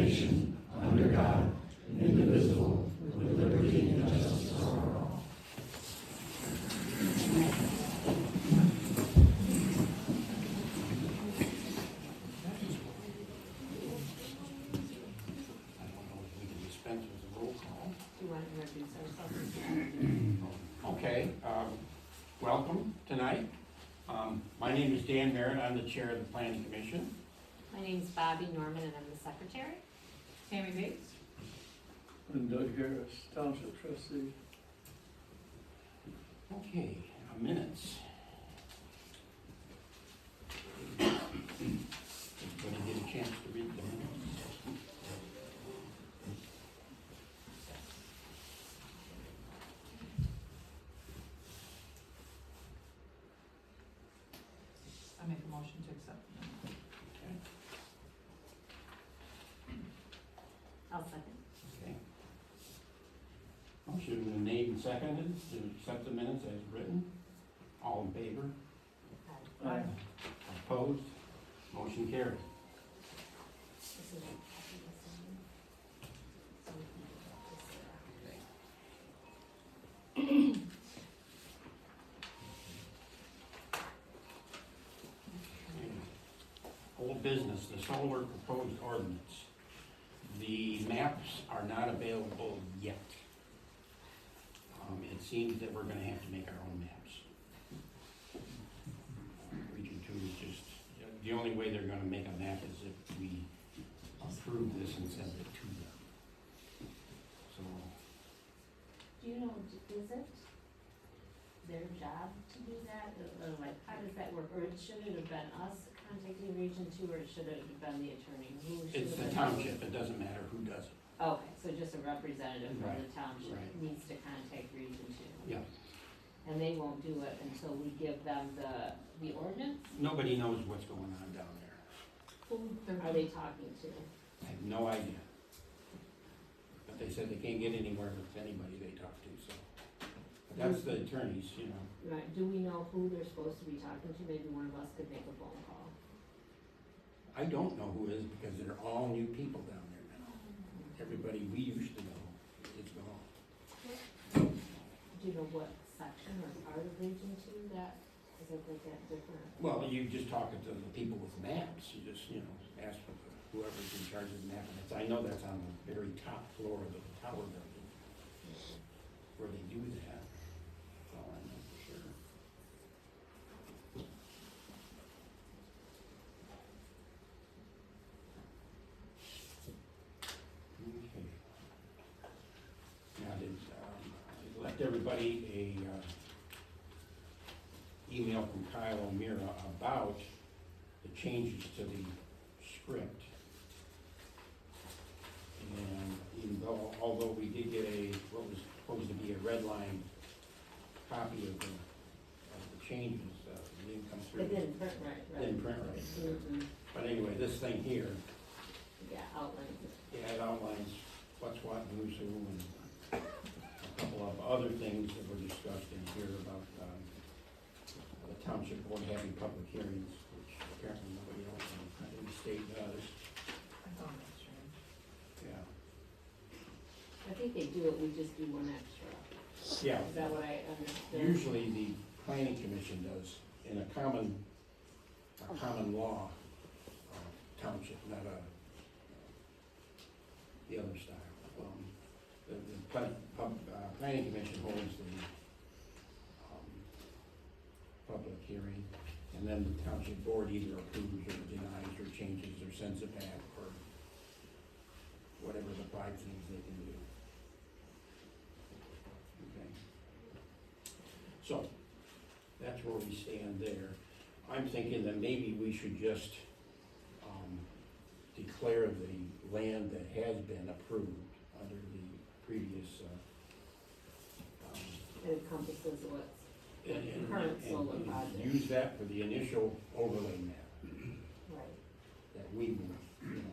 nation, under God, indivisible, with liberty and justice for all. I don't know if we can dispense with the roll call. Do you want to introduce ourselves? Okay, welcome tonight. My name is Dan Merritt, I'm the chair of the planning commission. My name's Bobby Norman and I'm the secretary. Tammy Bates? And Doug Harris, Township Trustee. Okay, minutes. Everybody get a chance to read the minutes? I make a motion to accept them. Okay, I'll second. okay. Motion been made and seconded to accept the minutes as written. All in favor? Aye. Opposed? Motion carried. This is a copy of this one. So we can put this there. Old business, the solar proposed ordinance. The maps are not available yet. It seems that we're gonna have to make our own maps. Region Two is just, the only way they're gonna make a map is if we approve this and send it to them. So, Do you know, is it their job to do that? Or like, how does that work? Or should it have been us contacting Region Two, or should it have been the attorney? Who should it's have the been- township, it doesn't matter who does it. Okay, so just a representative from the Right, township right. needs to contact Region Two. Yeah, And they won't do it until we give them the ordinance? nobody knows what's going on down there. Who are they talking to? I have no idea. But they said they can't get anywhere with anybody they talk to, so. But that's the attorneys, you know. Right, do we know who they're supposed to be talking to? Maybe one of us could make a phone call. I don't know who it is because they're all new people down there now. Everybody we used to know is gone. Do you know what section or part of Region Two that, is it like that different? Well, you just talk to the people with maps, you just, you know, ask for whoever's in charge of the map. And I know that's on the very top floor of the tower building where they do that. Oh, I know for sure. Okay. Now, I left everybody a, email from Kyle O'Meara about the changes to the script. And even though, although we did get what was supposed to be a red line copy of the changes, it didn't come through. It didn't print right, right? Didn't print right. Mhm. But anyway, this thing here, Yeah, outlines it. yeah, it outlines what's what and who's who, and a couple of other things that were discussed in here about, the township board having public hearings, which apparently nobody else in the state does, I found that strange. yeah. I think they do it, we just do one extra. Yeah, Is that what I understood? usually the planning commission does in a common law township, not the other style. The planning commission holds the public hearing, and then the township board either approves or denies or changes or sends it back or whatever the 5 things they can do. Okay. So, that's where we stand there. I'm thinking that maybe we should just, declare the land that has been approved under the previous, It encompasses what's, and Current solar project. use that for the initial overlay map right. that we will, you know,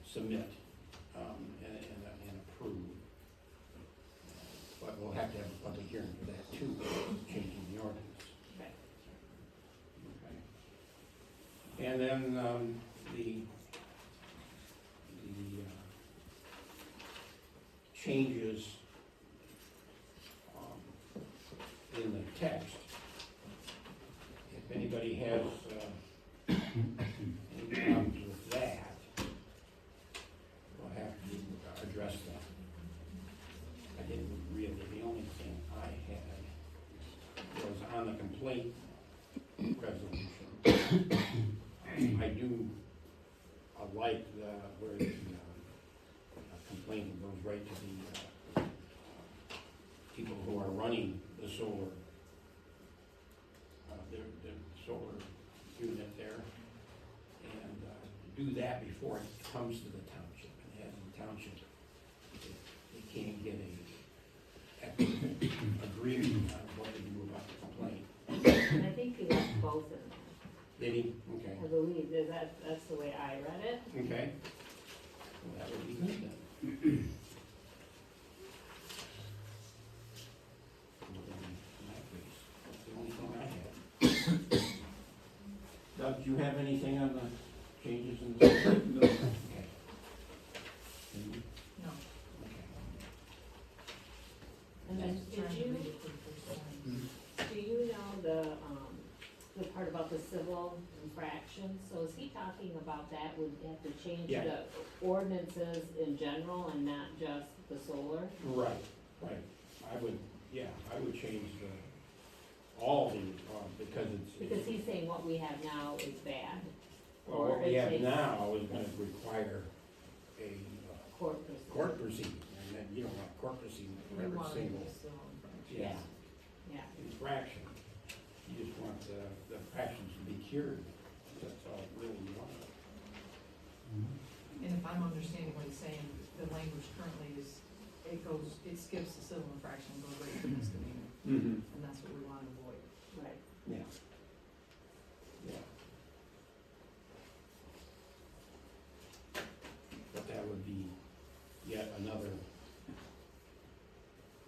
submit, and approve. But we'll have to have a public hearing for that too, changing the ordinance. Right. Okay. And then, the changes in the text. If anybody has any problems with that, we'll have to address that. I didn't really, the only thing I had was on the complaint resolution. I do like where the complaint goes right to the people who are running the solar, their solar unit there, and do that before it comes to the township, and as the township, they can't get a equitable agreement on what to do about the complaint. And I think he left both in there. Did he? Okay. I believe that's the way I read it. Okay. Well, that would be good then. Well, then, in that case, that's the only thing I had. Doug, do you have anything on the changes in the? No. Okay. Mhm. No. Okay. And then, Trying did to you, read it for the first time. do you know the part about the civil infractions? So is he talking about that would have to change Yeah. the ordinances in general and not just the solar? Right, right. I would change all the, because it's. Because he's saying what we have now is bad. Well, or what we it have takes now is gonna require a Court proceeding. court proceeding, and then you don't want court proceeding for We every want to single, be still in yeah, Yeah, infraction. You just want the infractions to be cured, that's all really you want. And if I'm understanding what he's saying, the language currently is, it skips the civil infraction, and goes right to misdemeanor, Mm-hmm. and that's what we want to avoid. right. Yeah. Yeah. But that would be yet another,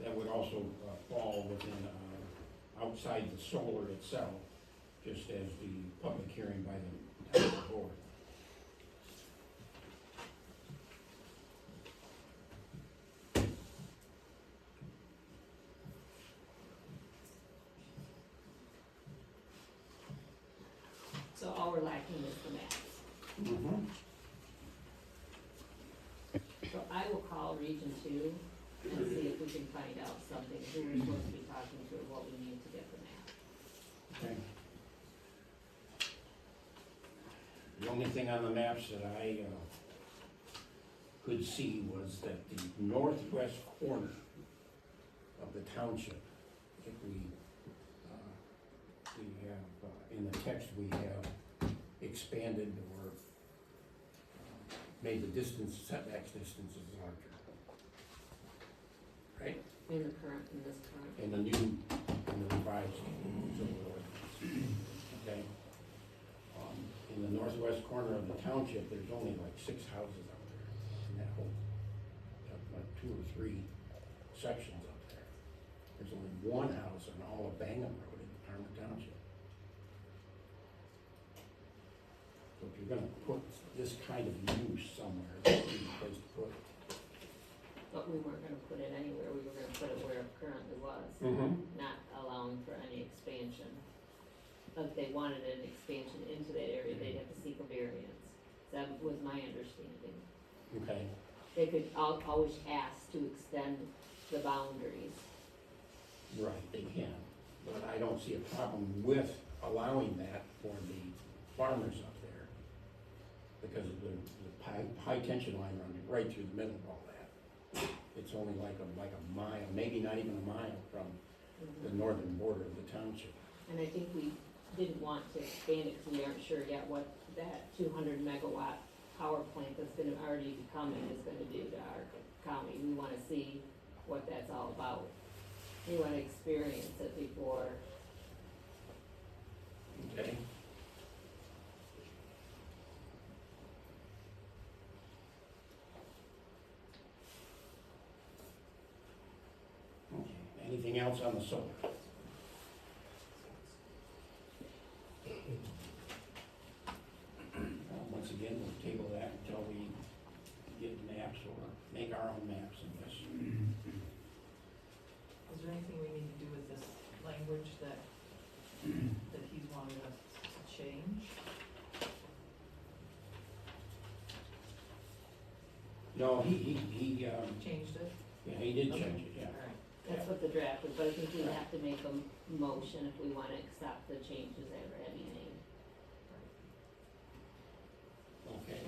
that would also fall within, outside the solar itself, just as the public hearing by the town board. So all we're lacking is the maps. Mm-hmm. So I will call Region Two and see if we can find out something, who we're supposed to be talking to, or what we need to get the map. Okay. The only thing on the maps that I could see was that the northwest corner of the township, if we have, in the text, we have expanded or made the distance, setbacks distances larger. Right? In the current, in this current. In the new, in the revised civil ordinance. Okay? In the northwest corner of the township, there's only like 6 houses out there in that whole, like 2 or 3 sections up there. There's only 1 house on all of Bangham Road in Parma Township. So if you're gonna put this kind of use somewhere, that's the place to put it. But we weren't gonna put it anywhere, we were gonna put it where it currently was, not allowing for any expansion. If they wanted an expansion into that area, they'd have to seek a variance. That was my understanding. Okay, They could always ask to extend the boundaries. right, they can, but I don't see a problem with allowing that for the farmers up there. Because of the high tension line runs right through the middle of all that. It's only like a mile, maybe not even a mile from the northern border of the township. And I think we didn't want to expand it because we aren't sure yet what that 200 megawatt power plant that's gonna already be coming is gonna do to our county. We wanna see what that's all about. We wanna experience it before. Okay? Okay, anything else on the solar? Once again, we'll table that until we get maps or make our own maps, I guess. there anything we need to do with this language that he's wanted us to change? No, he, Changed it? yeah, he did change it, yeah. Alright, That's what the draft was, but I think we have to make a motion if we wanna accept the changes that Randy made. Okay.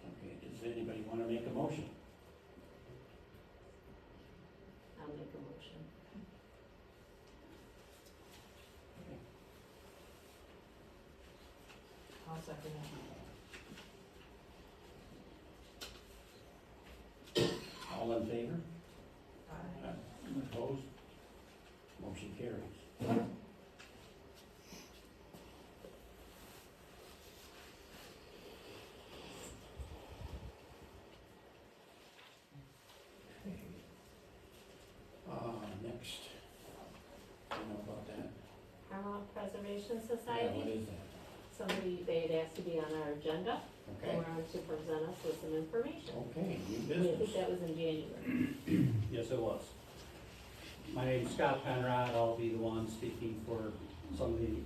Okay, does anybody wanna make a motion? I'll make a motion. I'll second it. All in favor? Aye. Opposed? Motion carries. Okay. Next. I don't know about that. Paramount Preservation Yeah, Society, what is that? somebody, they had asked to be on our agenda, Okay, and wanted to present us with some information. okay, new I think business. that was in January. Yes, it was. My name's Scott Penrod. I'll be the one speaking for some of the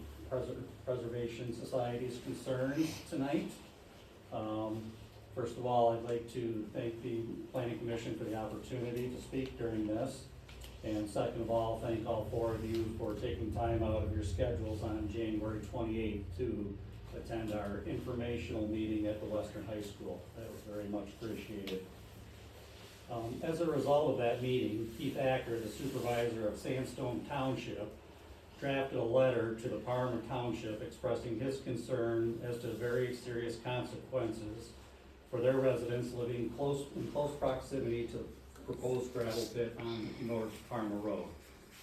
Preservation Society's concerns tonight. First of all, I'd like to thank the Planning Commission for the opportunity to speak during this. And second of all, thank all four of you for taking time out of your schedules on January 28th to attend our informational meeting at the Western High School. That was very much appreciated. As a result of that meeting, Keith Acker, the supervisor of Sandstone Township, drafted a letter to the Parma Township expressing his concern as to very serious consequences for their residents living in close proximity to the proposed gravel pit on North Parma Road.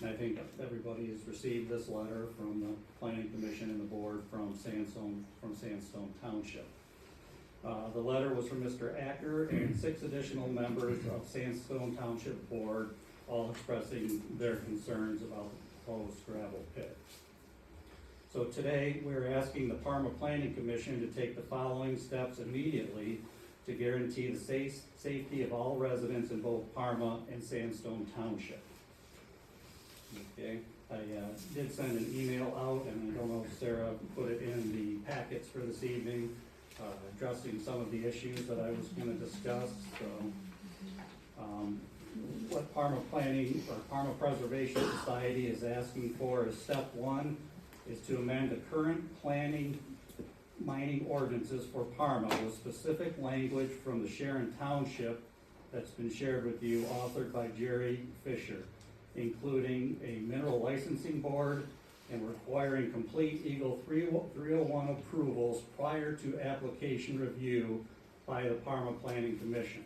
And I think everybody has received this letter from the Planning Commission and the board from Sandstone Township. The letter was from Mr. Acker and 6 additional members of Sandstone Township Board, all expressing their concerns about the proposed gravel pit. So today, we're asking the Parma Planning Commission to take the following steps immediately to guarantee the safety of all residents in both Parma and Sandstone Township. Okay, I did send an email out, and I don't know if Sarah put it in the packets for this evening, addressing some of the issues that I was gonna discuss, so. What Parma Planning, or Parma Preservation Society is asking for is step 1, is to amend the current planning mining ordinances for Parma with specific language from the Sharon Township that's been shared with you, authored by Jerry Fisher, including a mineral licensing board and requiring complete Eagle 301 approvals prior to application review by the Parma Planning Commission.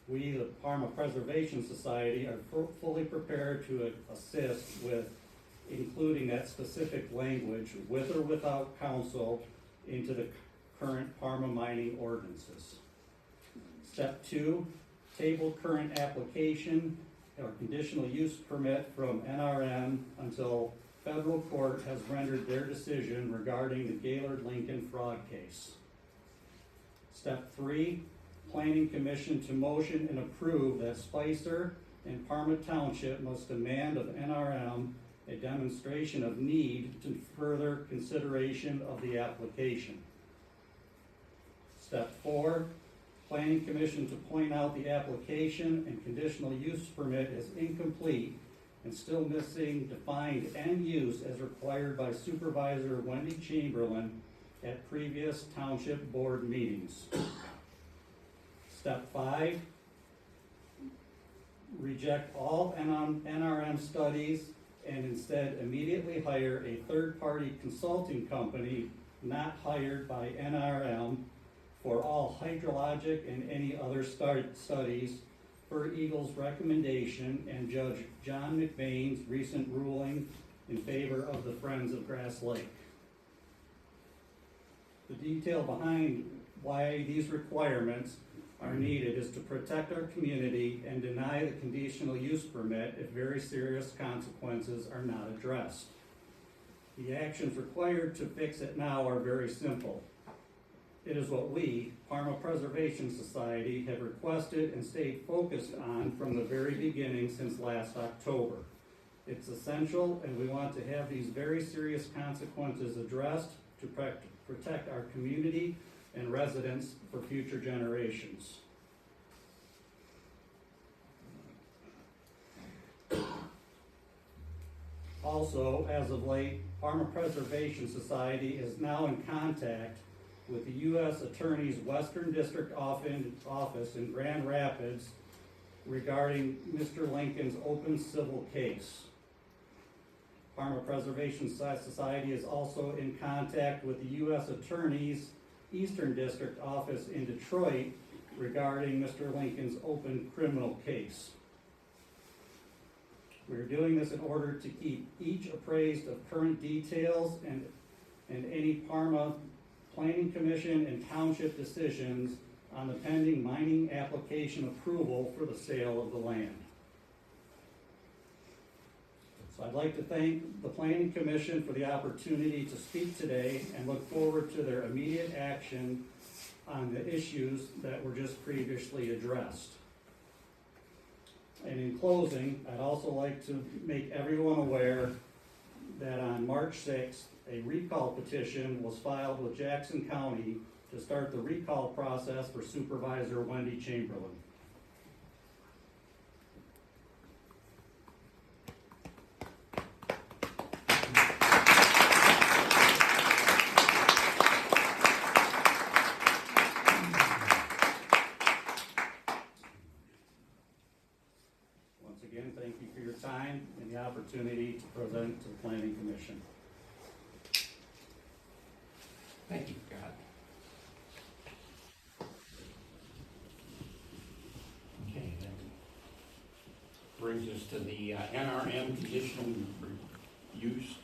We, the Parma Preservation Society, are fully prepared to assist with including that specific language with or without council into the current Parma mining ordinances. Step 2, table current application or conditional use permit from NRM until federal court has rendered their decision regarding the Gaylord Lincoln fraud case. Step 3, Planning Commission to motion and approve that Spicer and Parma Township must demand of NRM a demonstration of need to further consideration of the application. Step 4, Planning Commission to point out the application and conditional use permit is incomplete and still missing defined end use as required by Supervisor Wendy Chamberlain at previous township board meetings. Step 5, reject all NRM studies and instead immediately hire a third-party consulting company not hired by NRM for all hydrologic and any other studies per Eagle's recommendation and Judge John McBain's recent ruling in favor of the Friends of Grass Lake. The detail behind why these requirements are needed is to protect our community and deny the conditional use permit if very serious consequences are not addressed. The actions required to fix it now are very simple. It is what we, Parma Preservation Society, have requested and stayed focused on from the very beginning since last October. It's essential, and we want to have these very serious consequences addressed to protect our community and residents for future generations. Also, as of late, Parma Preservation Society is now in contact with the U.S. Attorney's Western District Office in Grand Rapids regarding Mr. Lincoln's open civil case. Parma Preservation Society is also in contact with the U.S. Attorney's Eastern District Office in Detroit regarding Mr. Lincoln's open criminal case. We're doing this in order to keep each appraised of current details and any Parma Planning Commission and Township decisions on the pending mining application approval for the sale of the land. So I'd like to thank the Planning Commission for the opportunity to speak today and look forward to their immediate action on the issues that were just previously addressed. And in closing, I'd also like to make everyone aware that on March 6th, a recall petition was filed with Jackson County to start the recall process for Supervisor Wendy Chamberlain. Once again, thank you for your time and the opportunity to present to the Planning Commission. Thank you, Scott. Okay, that brings us to the NRM conditional use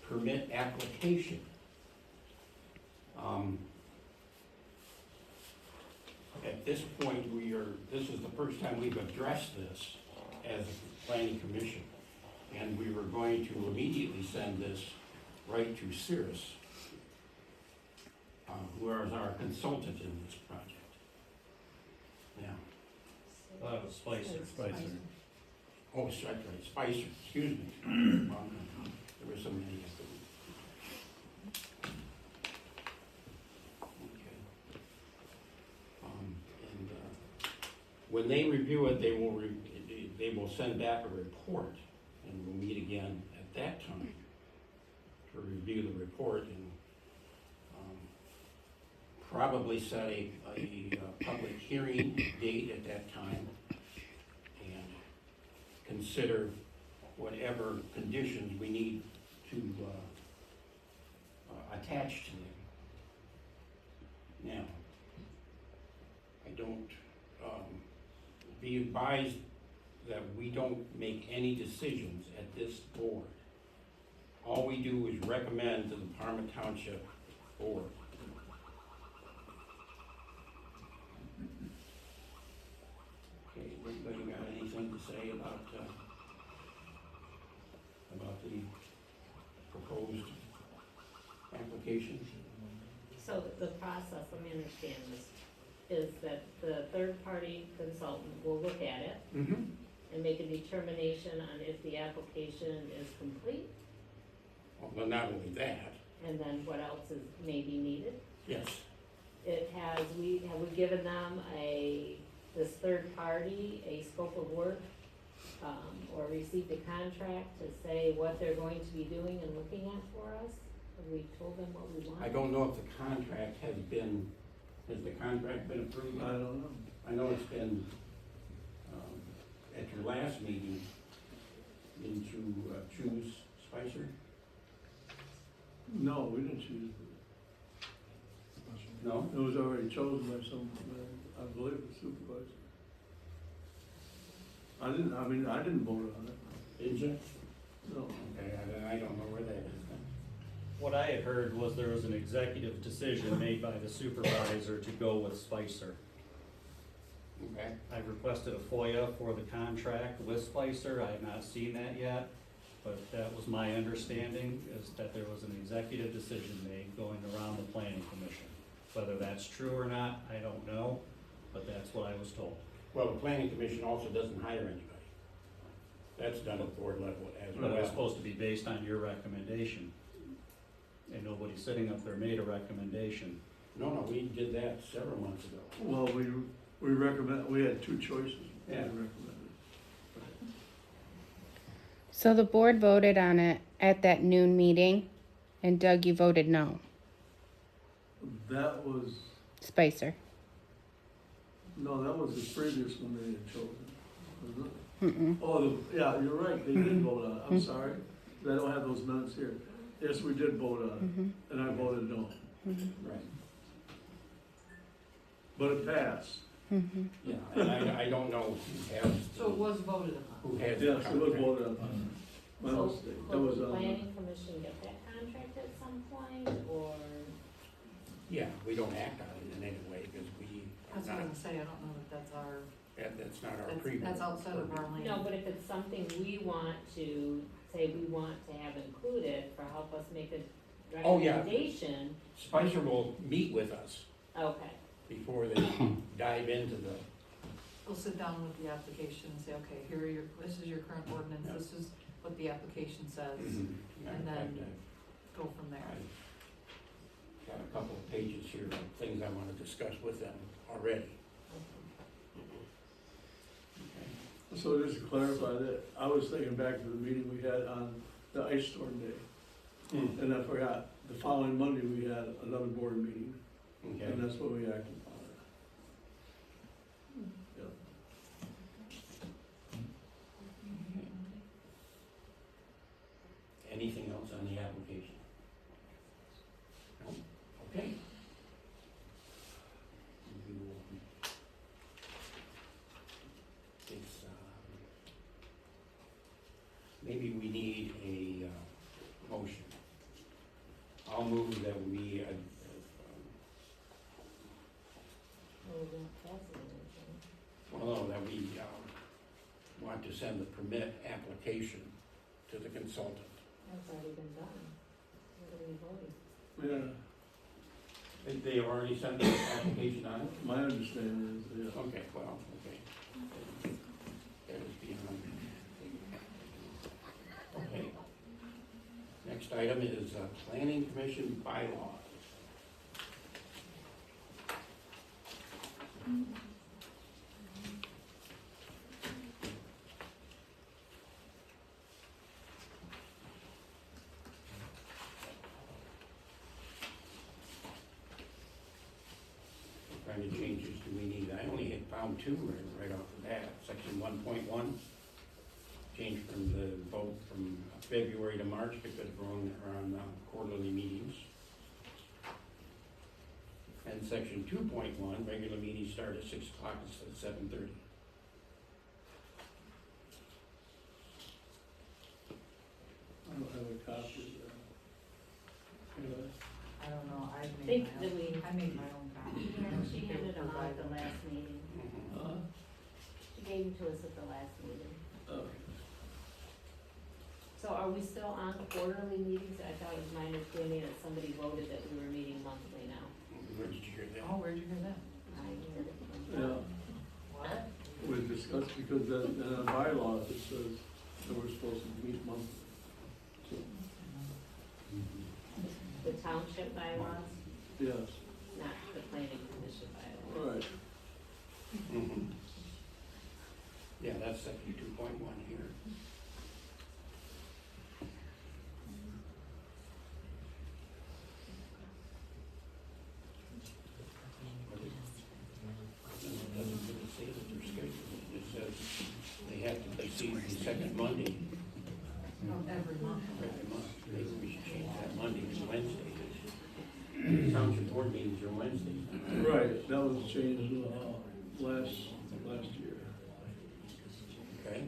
permit application. At this point, this is the first time we've addressed this as a planning commission, and we were going to immediately send this right to Cirrus, who is our consultant in this project. Yeah. It was Spicer. Oh, that's right, Spicer, excuse me. There were so many. Okay. And when they review it, they will send back a report, and we'll meet again at that time to review the report and probably set a public hearing date at that time and consider whatever conditions we need to attach to them. Now, I don't, be advised that we don't make any decisions at this board. All we do is recommend to the Parma Township Board. Okay, anybody got anything to say about the proposed application? So the process, let me understand this, is that the third-party consultant will look at it Mm-hmm. and make a determination on if the application is complete, Well, not only that, and then what else is maybe needed. yes, Have we given them this third party, a scope of work, or received a contract to say what they're going to be doing and looking at for us? Have we told them what we want? I don't know if the contract has the contract been approved? I don't know. I know it's been, at your last meeting, didn't you choose Spicer? No, we didn't choose No? it. It was already chosen by some, I believe, the supervisor. I didn't vote on it. Did you? No. Okay, I don't know where that is then. What I had heard was there was an executive decision made by the supervisor to go with Spicer. Okay, I've requested a FOIA for the contract with Spicer. I have not seen that yet, but that was my understanding, is that there was an executive decision made going around the planning commission. Whether that's true or not, I don't know, but that's what I was told. well, the planning commission also doesn't hire anybody. That's done at board level as But it was well. supposed to be based on your recommendation. And nobody sitting up there made a recommendation. No, we did that several months ago. Well, we recommend, we had two choices. We Yeah. recommended. So the board voted on it at that noon meeting, and Doug, you voted no. That was, Spicer. no, that was the previous one they had chosen, wasn't it? Mm-mm. Oh, yeah, you're right, they did vote on it, I'm sorry, I don't have those minutes here. Yes, we did vote on Mhm. it, and I voted no, Right. but it passed. Mhm. Yeah, and I don't know who has. So it was voted upon. Who has the Yes, it was contract. voted on. My So mistake, that will was the on, planning commission get that contract at some point, or? Yeah, we don't act on it in any way because we are That's what not, I'm saying, I don't know that that's our, that's not our pre. that's outside of our lane. No, but if it's something we want to, say we want to have included for help us make a Oh, yeah. recommendation, Spicer will meet with us okay. before they dive into the, We'll sit down with the application and say, okay, here are your, this is your current ordinance, Yeah. this is what the application says, Matter of And fact, then- go from there. I've got a couple of pages here of things I want to discuss with them already. Okay. so just to clarify that, I was thinking back to the meeting we had on the ice storm day, and I forgot, the following Monday, we had another board meeting, Okay. and that's what we acted upon. Yep. Anything else on the application? No? Okay. We will- It's, maybe we need a, motion. I'll move that we, Well, then that's an anything. well, no, that we, want to send the permit application to the consultant. That's already been done. What are we voting? Yeah, They have already sent the application on it? my understanding is, yeah. Okay, well, okay. That is beyond. Okay. Next item is Planning Commission bylaws. What kind of changes do we need? I only had found two right off the bat. Section 1.1, change from the vote from February to March because we're on quarterly meetings. And section 2.1, regular meetings start at 6 o'clock instead of 7:30. I don't have a copy of that. Anyway, I don't know, I Think made that my we, own, I made my own copy. she handed them out at the last meeting. uh, She gave them to us at the last meeting. uh, So are we still on quarterly meetings? I thought it was my understanding that somebody voted that we were meeting monthly now. Where did you hear that? Oh, where'd you hear that? I heard it from. yeah, What? we discussed, because in our bylaws, it says that we're supposed to meet monthly. So, The township bylaws, yes, not the planning commission bylaws. all right. Mhm. Yeah, that's section 2.1 here. It doesn't really say that they're scheduled, it just says they have to proceed the second Monday Oh, every month. every month. Maybe we should change that Monday to Wednesday. Township board meetings are Wednesdays now. Right, that was changed, last year. Okay?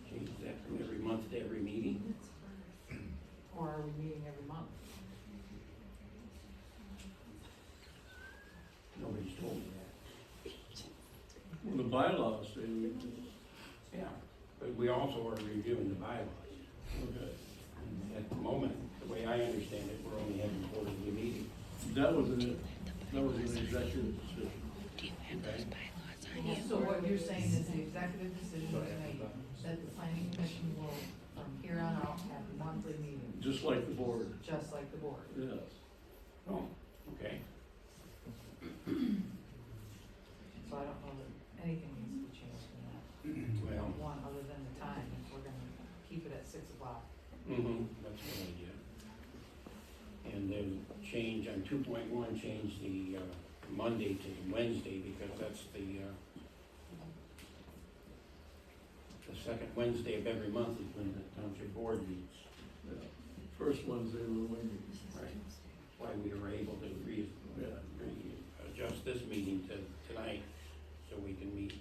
Change that from every month to every meeting. bylaws say we, Yeah, but we also are reviewing the bylaws. okay. And at the moment, the way I understand it, we're only having quarterly meetings. That was an executive decision. Okay? So what you're saying is the executive decision was made that the planning commission will, from here on out, have monthly meetings, Just like the board, just like the board. yes. Oh, okay. So I don't know that anything needs to be changed in that. Well, One, other than the time, if we're gonna keep it at 6 o'clock. that's a good idea. And then change on 2.1, change the Monday to Wednesday, because that's the second Wednesday of every month is when the township board meets. Yeah. First Wednesday of the winter. Right. That's why we were able to adjust this meeting to tonight, so we can meet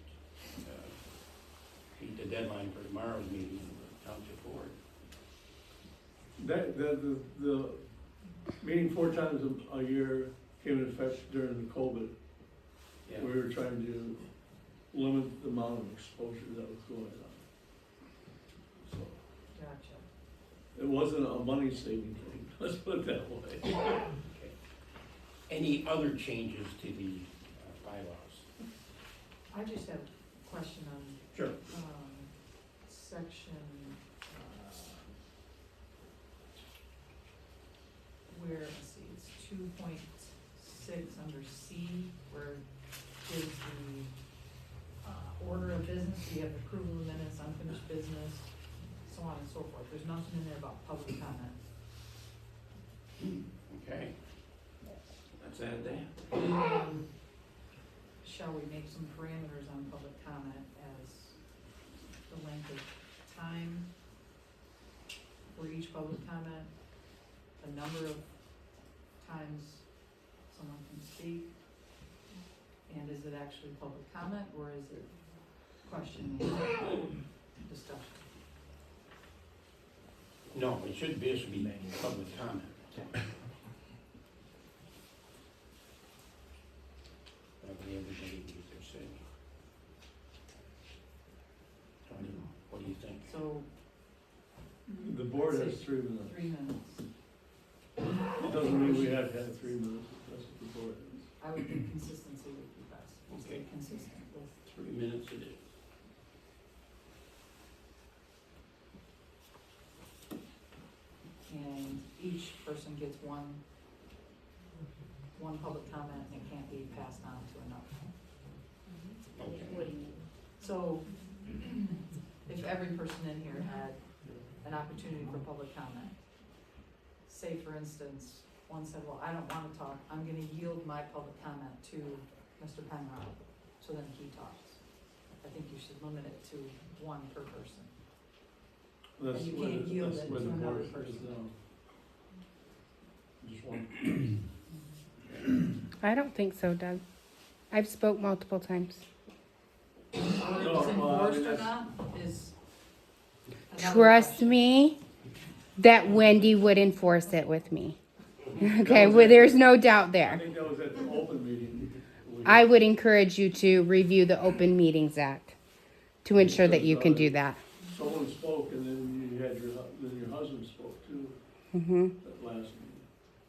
the deadline for tomorrow's meeting of the township board. The meeting 4 times a year came into effect during the COVID. Yeah. We were trying to limit the amount of exposure that was going on. So, Gotcha. it wasn't a money saving thing, let's put it that way. Okay. Any other changes to the bylaws? I just have a question on, Sure. section, where, let's see, it's 2.6 under C, where it gives the, order of business, you have approval of minutes, unfinished business, so on and so forth. There's nothing in there about public comment. Okay. Let's add that. Shall we make some parameters on public comment as the length of time for each public comment, the number of times someone can speak, and is it actually public comment, or is it question and discussion? No, it should be, public comment. That way everybody gets their say. Tony, what do you think? So, The board has 3 minutes. 3 minutes. It doesn't mean we have to have 3 minutes, that's what the board is. I would think consistency would be best. Okay. Stay consistent with. 3 minutes it is. And each person gets one public comment, and it can't be passed on to another. Okay. What do you mean? So, if every person in here had an opportunity for public comment, say for instance, one said, well, I don't wanna talk, I'm gonna yield my public comment to Mr. Penrod, so then he talks. I think you should limit it to 1 per person. That's And you where can't the- yield that's it where to the another board person. is now. Just one. I don't think so, Doug. I've spoke multiple times. Whether it's well, I mean, enforced or that's- not is another Trust question. me, that Wendy would enforce it with me. Okay, well, there's no doubt I there. think that was at the open meeting. I would encourage you to review the Open Meetings Act to ensure that you can do that. Someone spoke and then you had then your husband spoke too, Hmm. that last meeting.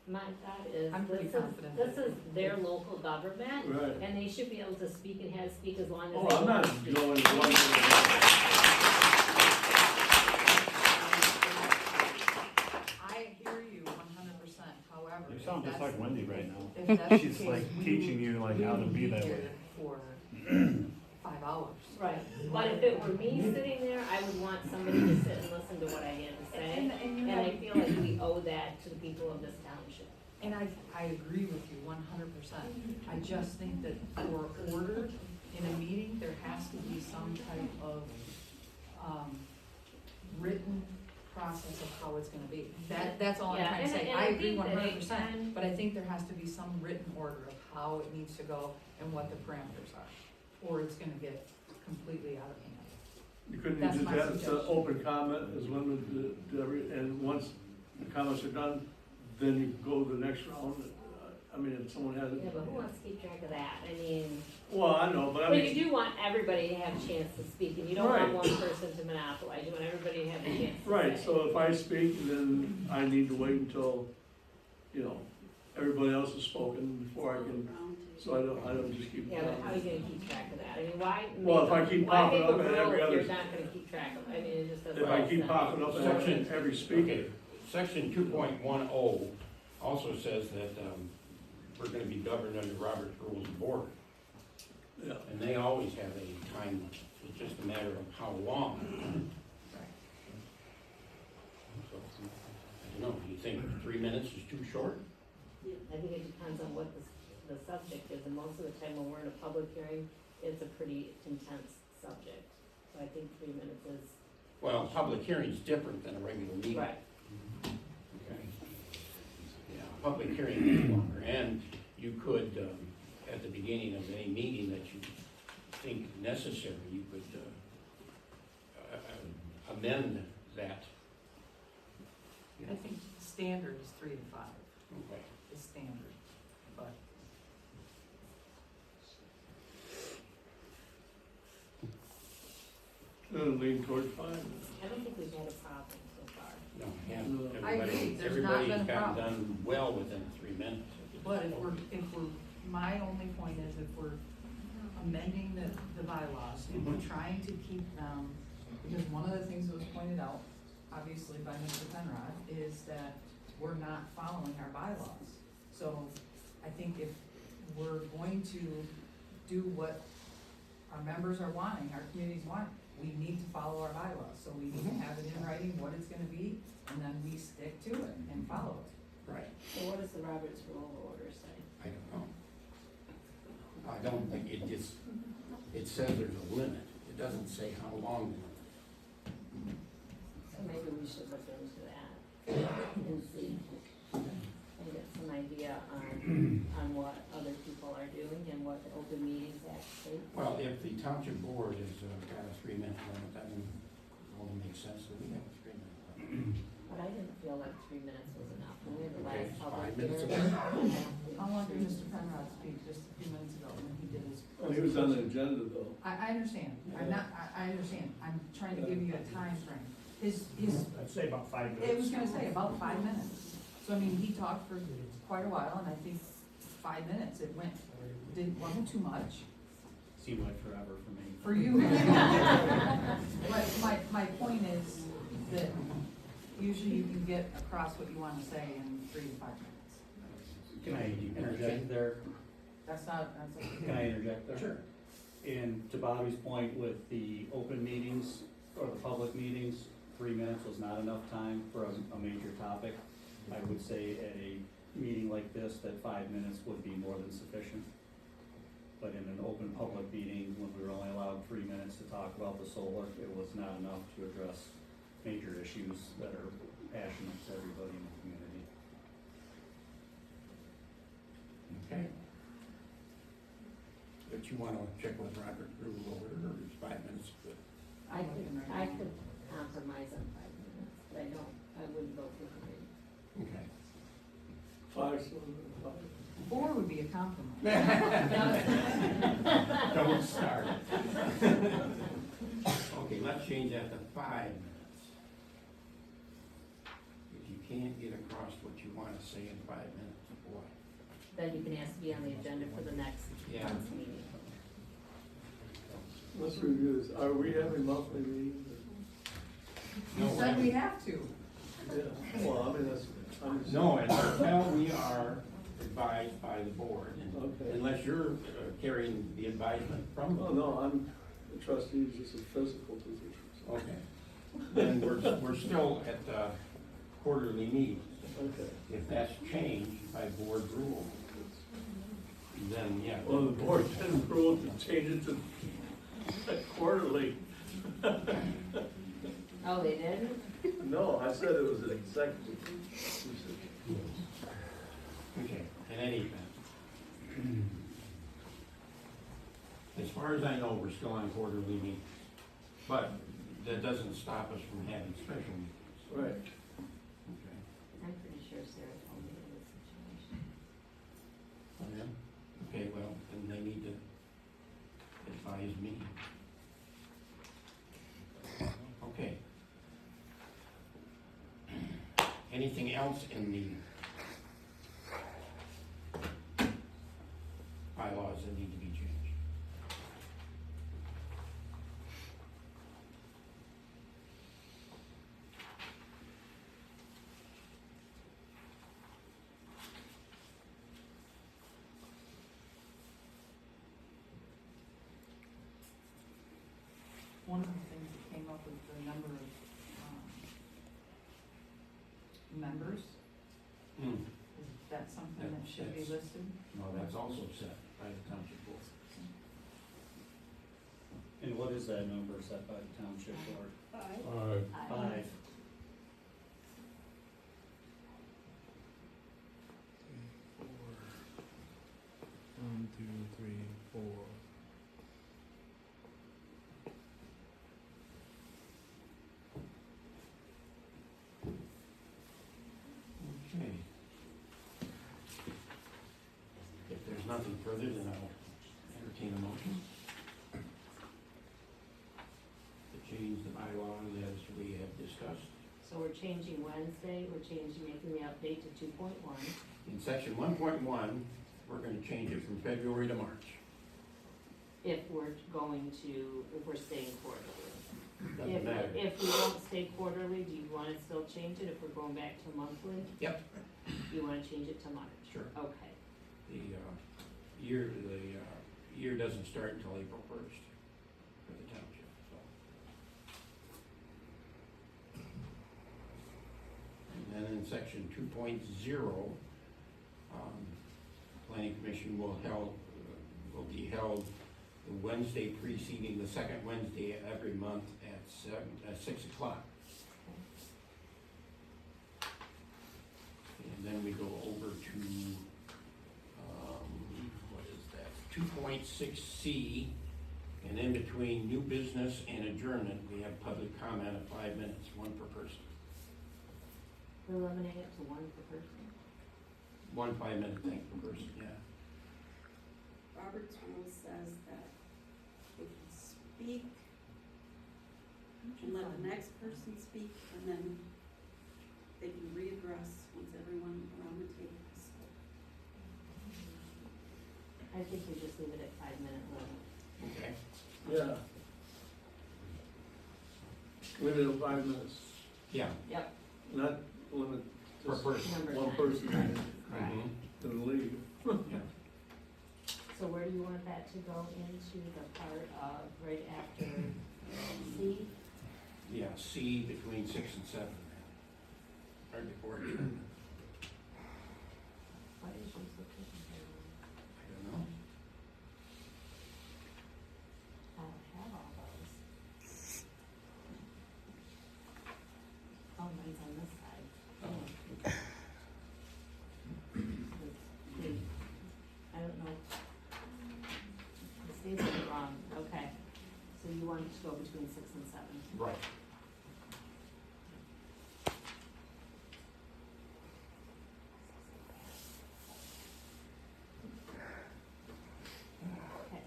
My thought is, I'm pretty confident this that- is their local government, Right. and they should be able to speak and have speak as long as they Oh, want. I'm not to speak. going one. I hear you 100%, however. You sound just like Wendy right now. If that's the She's case, like we teaching you like how to would be that here way. For 5 hours. Right, but if it were me sitting there, I would want somebody to sit and listen to what I had to say, And and I feel like we owe that to the people of this township. And I agree with you 100%. I just think that for order in a meeting, there has to be some type of, written process of how it's gonna be. That's all I'm Yeah, trying to and- say. and I I agree think that it 100%, can- but I think there has to be some written order of how it needs to go and what the parameters are, or it's gonna get completely out of hand. You couldn't That's just my have the suggestion. open comment is limited to every, and once the comments are done, then you go to the next round. I mean, if someone has, Yeah, but who wants to keep track of that? I mean, well, I know, but I but mean, you do want everybody to have a chance to speak, and you don't Right. want one person to monopolize, you want everybody to have a chance to right, say. so if I speak, then I need to wait until, you know, everybody else has spoken before I can, so I don't just keep. Yeah, but how are you gonna keep track of that? I mean, why make Well, if I a- keep why popping make up a at rule every if other- you're not gonna keep track of, I mean, it just doesn't If I make keep sense. popping up at every speaker, Okay, section 2.10 also says that, we're gonna be governed under Robert's Rules of Order. yeah. And they always have a time limit, it's just a matter of how long. So, I don't know, do you think 3 minutes is too short? I think it depends on what the subject is, and most of the time when we're in a public hearing, it's a pretty intense subject. So I think 3 minutes is, Well, public hearing's different than a regular meeting. right, Okay. Yeah, public hearing is longer, and you could, at the beginning of any meeting that you think necessary, you could, amend that. I think standard is 3 to 5 Okay. is standard, but Lean toward 5. I don't think we've had a problem so far. No, yeah, No. I agree. everybody, There's not been a everybody's gotten problem. done well within 3 minutes. But if we're, my only point is if we're amending the bylaws and we're trying to keep them, because one of the things that was pointed out, obviously by Mr. Penrod, is that we're not following our bylaws. So I think if we're going to do what our members are wanting, our communities want, we need to follow our bylaws. So we need to have it in writing what it's gonna be, and then we stick to it and follow it. Right. So what does the Roberts Rule of Order say? I don't know. I don't think it just, it says there's a limit, it doesn't say how long. So maybe we should look into that and see, and get some idea on what other people are doing and what the Open Meetings Act states. Well, if the township board has got a 3-minute limit, that would only make sense that we have a 3-minute limit. But I didn't feel like 3 minutes was enough. When we had the Okay, last public 5 minutes hearing. How long did Mr. Penrod speak just a few minutes ago when he did his? Well, he was on the agenda though. I understand, I understand, I'm trying to give you a time frame. His, I'd say about 5 minutes. it was gonna say about 5 minutes. So I mean, he talked for quite a while, and I think 5 minutes, it wasn't too much Seemed like forever for me. for you. But my point is that usually you can get across what you wanna say in 3 to 5 minutes. Can I interject there? That's not. Can I interject there? Sure. And to Bobby's point with the open meetings or the public meetings, 3 minutes was not enough time for a major topic. I would say at a meeting like this, that 5 minutes would be more than sufficient. But in an open public meeting, when we were only allowed 3 minutes to talk about the solar, it was not enough to address major issues that are passionate to everybody in the community. Okay. But you wanna check with Robert Rule of Order, or is 5 minutes good? I could compromise on 5 minutes, but I wouldn't vote for 3. Okay. 5, so 5. 4 would be a compromise. Don't start. Okay, let's change that to 5 minutes. If you can't get across what you wanna say in 5 minutes, boy. Then you can ask to be on the agenda for the next Yeah. month's meeting. Let's review this. Are we having monthly meetings? You said we have to. Yeah, well, I mean, that's, I'm just. No, until we are advised by the board, and Okay. unless you're carrying the advisement from. Oh, no, I'm the trustee, it's just a physical position. so. Okay, then we're still at quarterly meetings. Okay. If that's changed by board rule, then yeah. Well, the board didn't rule to change it to quarterly. Oh, they didn't? No, I said it was an executive. Okay, in any event. As far as I know, we're still on quarterly meetings, but that doesn't stop us from having special meetings. Right. Okay. I'm pretty sure Sarah told me it was a situation. Anything else in the bylaws that need to be changed? One of the things that came up was the number of, members. Is that something that should be That's- listed? No, that's also set by the township board. And what is that number set by the township board? I- Five. One, two, three, four. Okay. If there's nothing further, then I'll entertain a motion to change the bylaw as we have discussed. So we're changing Wednesday, we're changing, making the update to 2.1. In section 1.1, we're gonna change it from February to March. If we're going to, if we're staying quarterly. Doesn't matter. If we don't stay quarterly, do you wanna still change it if we're going back to monthly? Yep. You wanna change it to March? Sure. Okay. The year doesn't start until April 1st for the township, so. And then in section 2.0, planning commission will be held the Wednesday preceding the second Wednesday of every month at 6 o'clock. And then we go over to, what is that, 2.6C, and in between new business and adjournment, we have public comment of 5 minutes, one per person. Eliminate it to one per person. One 5-minute thing per person, yeah. Robert's rule says that they can speak and let the next person speak, and then they can readdress once everyone around the table has spoken. I think we just leave it at 5-minute limit. Okay. Yeah. Limit of 5 minutes, Yeah. Yep, not limit Per just person. number one 10. person Correct. Mhm. to leave. Yeah. So where do you want that to go into the part of right after C? Yeah, C between 6 and 7. Right before adjournment. What is yours looking I don't know. I don't have all those. Oh, mine's on this side. Oh, I don't know. The states are wrong, okay. So you want it to go between 6 and 7. right. Okay.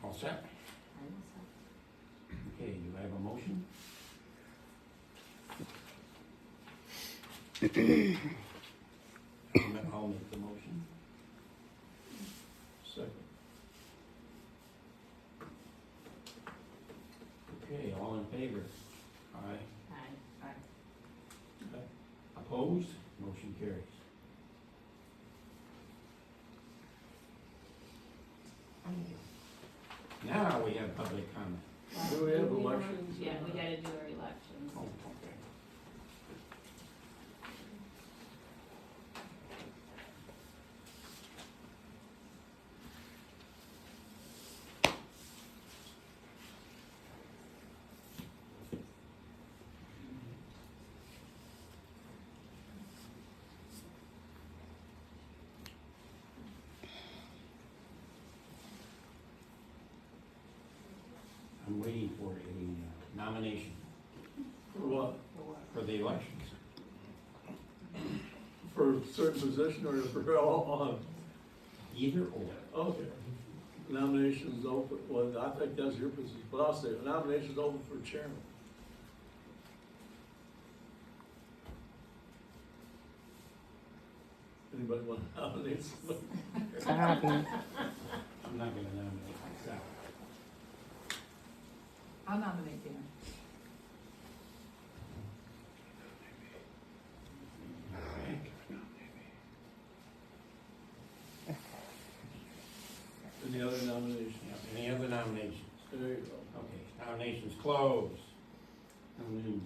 All set? I will stop. Okay, do I have a motion? I'll make the motion. Second. Okay, all in favor? Aye. Aye. Opposed? Motion carries. Now we have public comment. Do we have want- elections? Yeah, we gotta do our elections. Oh, okay. I'm waiting for a nomination For what? for the elections. For a certain position or for all Either or. on? Okay. Nominations open, well, I think that's your position, but I'll say, nominations open for chairman. Anybody want to nominate somebody? Bobby. I'm not gonna nominate myself. I'll nominate Dan. Okay. Any other nominations? Any other nominations? There you go. Okay, nominations closed. No need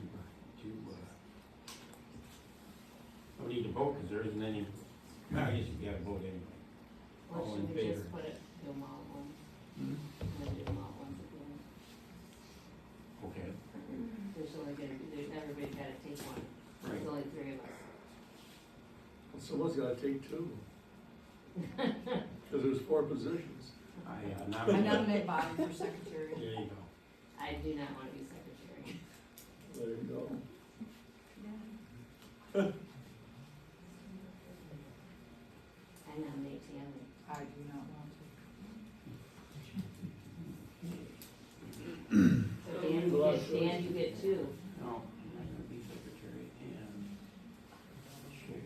no need to vote, because there isn't any, I guess you gotta vote anyway. Or All in should we favor? just put it, do them all at once, Hmm? and then do them all at once again? Okay, There's only gonna be, everybody's gotta take one, right. there's only 3 of us. Someone's gotta take two. Cause there's 4 positions. I I nominate. nominate Bobby for secretary. There you go. I do not wanna be secretary. There you go. I nominate Tammy. I do not want to. So Dan, you get 2. No, I'm not gonna be secretary and chair.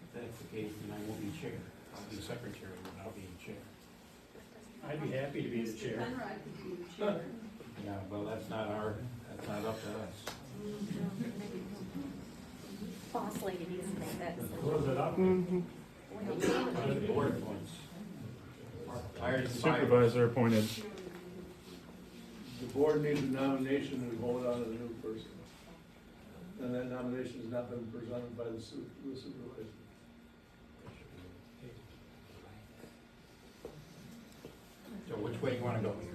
If that's the case, then I won't be chair. I'll be secretary without being chair. I'd be happy to be the Mr. chair. Penrod could be the chair. Yeah, well, that's not up to us. Boss lady needs to make that decision. Close it up. Mm-hmm. The board appoints. Hires and fires. Supervisor appointed. The board needs a nomination and vote on a new person. And that nomination has not been presented by the supervisor. So which way you wanna go here?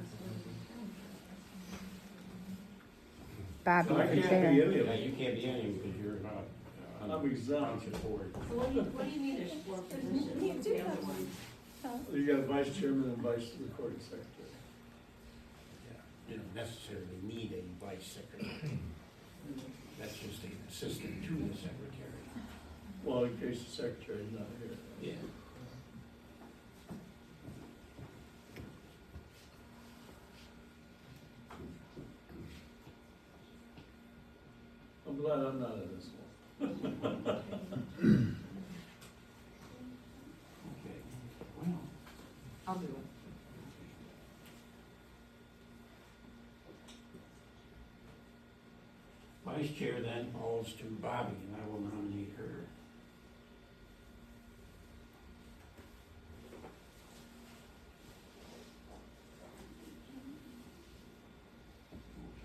Bobby, So I the can't be chair. any of Yeah, them. you can't be any because you're not on I'm the exempt. township board. So what do you mean there's 4 positions? What's the other one? You got vice chairman and vice recording secretary. You don't necessarily need a vice secretary. That's just an assistant to the secretary. Well, in case the secretary's not here. Yeah. I'm glad I'm not in this one. Okay, well, I'll do it. vice chair then falls to Bobby, and I will nominate her.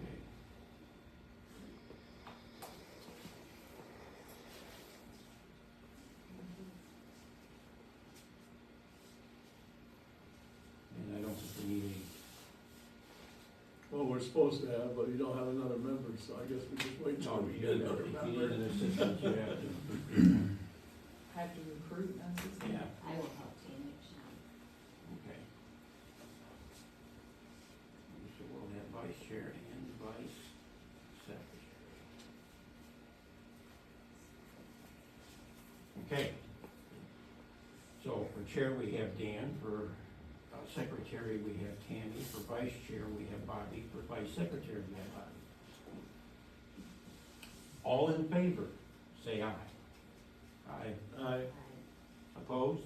Okay. And I don't think we need Well, we're supposed to have, but you don't have another member, so I guess we just wait a, till no, we if get another you need member. an assistant, you have to. I have to recruit an assistant. Yeah, I will help Tammy, Sean. okay. So we'll have vice chair and vice secretary. Okay. So for chair, we have Dan. For secretary, we have Tammy. For vice chair, we have Bobby. For vice secretary, we have Bobby. All in favor, say aye. Aye. Aye. Opposed?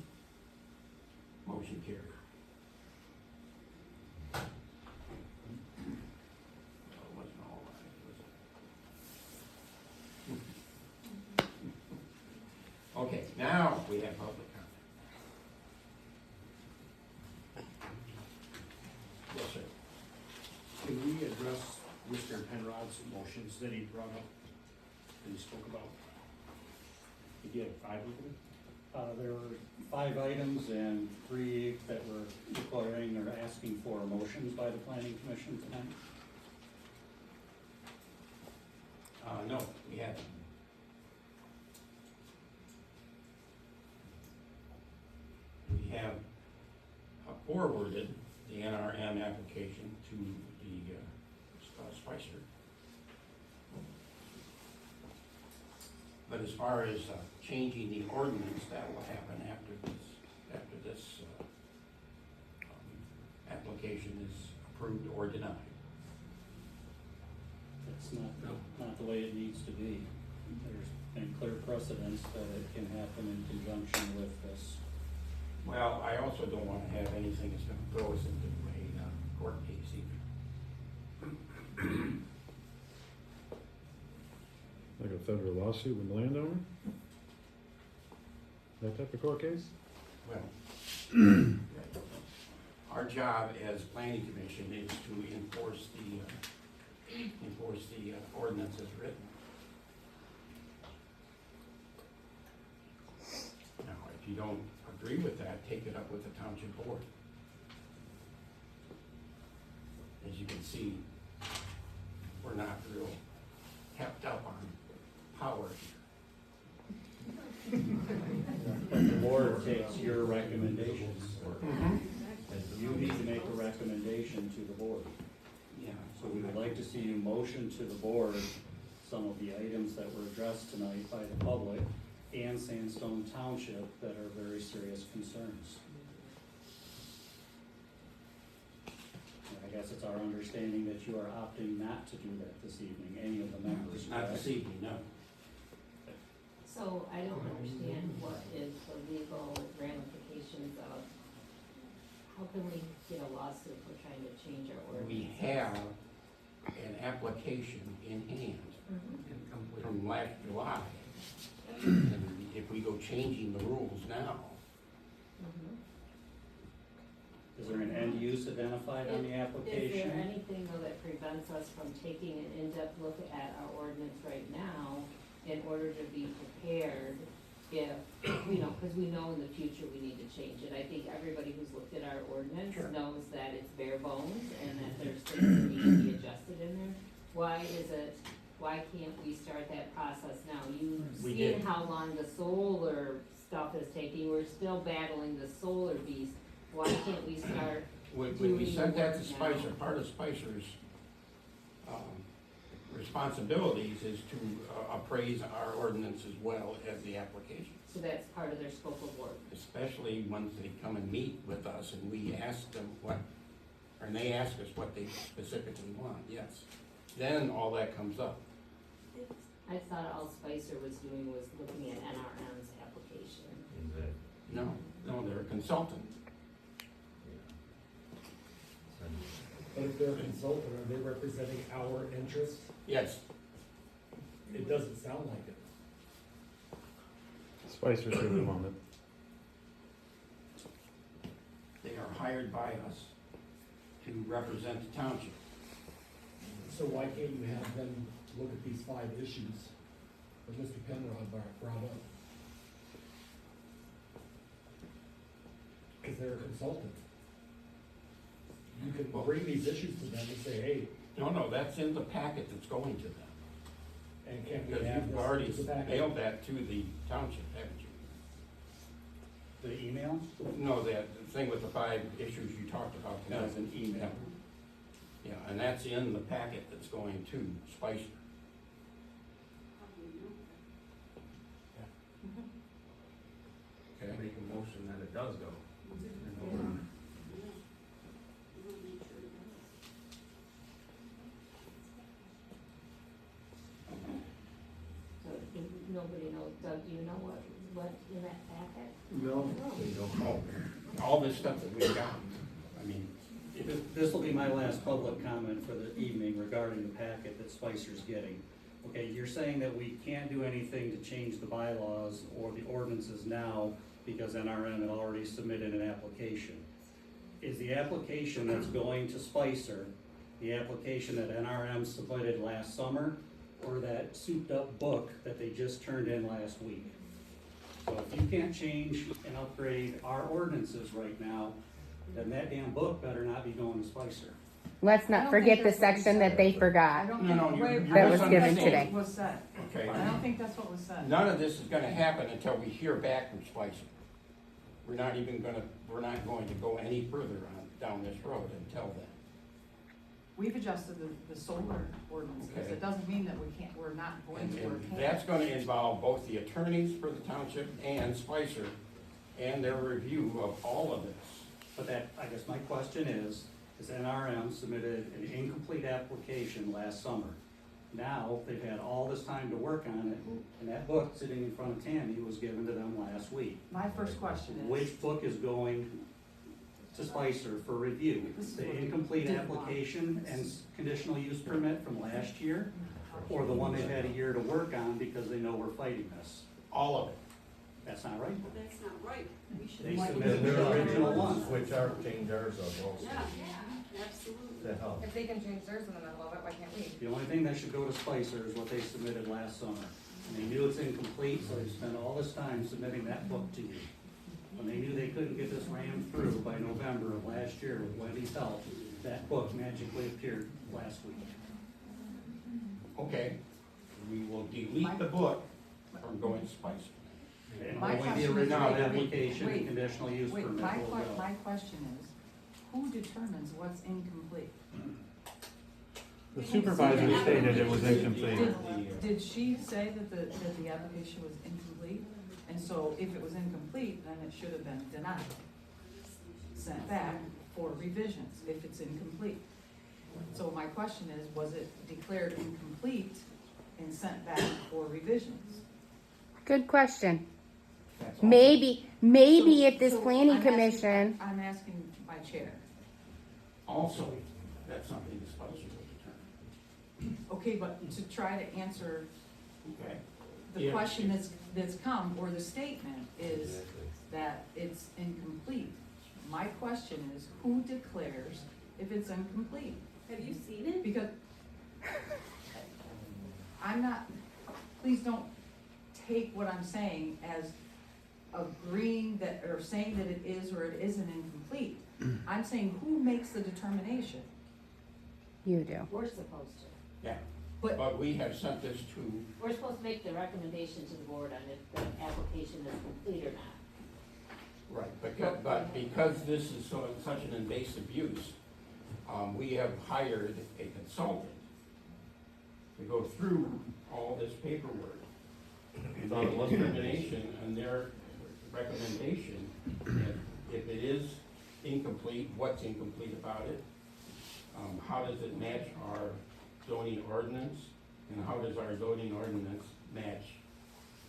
Motion carried. Well, it wasn't all right, was it? Okay, now we have public comment. Yes, sir. Can we address Mr. Penrod's motions that he brought up, that he spoke about? Did he have 5 of them? There were 5 items and 3 that were requiring or asking for motions by the planning commission tonight. No, we haven't. We have forwarded the NRM application to the Spicer. But as far as changing the ordinance, that will happen after this application is approved or denied. It's not the way it needs to be. There's been clear precedence that it can happen in conjunction with this. Well, I also don't want to have anything that's going to throw us into a court case either. Like a federal lawsuit with the landowner? That type of court case? Well, our job as planning commission is to enforce the ordinance as written. Now, if you don't agree with that, take it up with the township board. As you can see, we're not real kept up on power here. The board takes your recommendations. You need to make a recommendation to the board. Yeah. So we would like to see you motion to the board some of the items that were addressed tonight by the public and Sandstone Township that are very serious concerns. And I guess it's our understanding that you are opting not to do that this evening, any of the members. Not this evening, no. So I don't understand what is the legal ramifications of, how can we get a lawsuit for trying to change our ordinance? We have an application in hand Mhm. from last July. And if we go changing the rules now, Mhm. Is there an end use identified on the Is there application? anything though that prevents us from taking an in-depth look at our ordinance right now in order to be prepared if, cause we know in the future we need to change it. I think everybody who's looked at our ordinance Sure. knows that it's bare bones and that there's things that need to be adjusted in there. Why can't we start that process now? You've We seen did. how long the solar stuff is taking, we're still battling the solar beast. Why can't we start when we doing sent the that to work Spicer, now? part of Spicer's responsibilities is to appraise our ordinance as well as the application. So that's part of their scope of work. Especially once they come and meet with us and we ask them and they ask us what they specifically want, yes. Then all that comes up. I thought all Spicer was doing was looking at NRM's application. No, they're a consultant. But if they're a consultant, are they representing our interest? Yes, It doesn't sound like it. Spicer should have on it. they are hired by us to represent the township. So why can't you have them look at these 5 issues that Mr. Penrod brought up? Because they're a consultant. You can bring these issues to them and say, hey, No, that's in the packet that's going to them. and can't we Because have you've this already as a package? mailed that to the township, haven't you? The email? No, that thing with the 5 issues you talked about tonight. As an email. Yeah, and that's in the packet that's going to Spicer. Okay. Make a motion that it does go. So nobody knows, Doug, do you know what in that packet? No. All this stuff that we've got, I mean, This will be my last public comment for the evening regarding the packet that Spicer's getting. Okay, you're saying that we can't do anything to change the bylaws or the ordinances now because NRM had already submitted an application. Is the application that's going to Spicer, the application that NRM submitted last summer, or that souped-up book that they just turned in last week? So if you can't change and upgrade our ordinances right now, then that damn book better not be going to Spicer. Let's I not don't forget think the that's what we section that said. they I forgot. don't No, think, you're wait, That was given misunderstanding. today. was said. Okay. I don't think that's what was said. None of this is gonna happen until we hear back from Spicer. We're not going to go any further down this road until then. we've adjusted the solar ordinances. Okay. It doesn't mean that we're not going to or And can't. that's gonna involve both the attorneys for the township and Spicer and their review of all of this. But that, I guess my question is NRM submitted an incomplete application last summer. Now, they've had all this time to work on it, and that book sitting in front of Tammy was given to them last week. My first question is. Which book is going to Spicer for review? This is The what we incomplete didn't want. application and conditional use permit from last year? Or the one they've had a year to work on because they know we're fighting this? All of it. That's not right. Well, that's not right. We should. They Like- submitted the original one. Switch our, change ours up also. Yeah, absolutely. To help. If they can change theirs in the middle of it, why can't we? The only thing that should go to Spicer is what they submitted last summer. And they knew it's incomplete, so they spent all this time submitting that book to you. When they knew they couldn't get this rammed through by November of last year with Wendy's help, that book magically appeared last week. Okay, we will delete the book from going to Spicer. And My only question the is- original wait, application wait, and conditional use Wait, permit my will go. my question is, who determines what's incomplete? The supervisor stated it was incomplete. Did she say that the application was incomplete? And so if it was incomplete, then it should have been denied, sent back for revisions if it's incomplete. So my question is, was it declared incomplete and sent back for revisions? Good question. That's all. Maybe if this So planning I'm asking- commission, I'm asking my chair. Also, that's something the Spicer will determine. Okay, but to try to answer Okay? the If- question that's come, or the statement is that it's incomplete. My question is, who declares if it's incomplete? Have you seen it? Because I'm not, please don't take what I'm saying as agreeing that, or saying that it is or it isn't incomplete. I'm saying, who makes the determination? you do. We're supposed to. Yeah, But, but we have sent this to, We're supposed to make the recommendation to the board on if the application is complete or not. right, but because this is such an invasive use, we have hired a consultant to go through all this paperwork. And make a determination on their recommendation, if it is incomplete, what's incomplete about it? How does it match our zoning ordinance? And how does our zoning ordinance match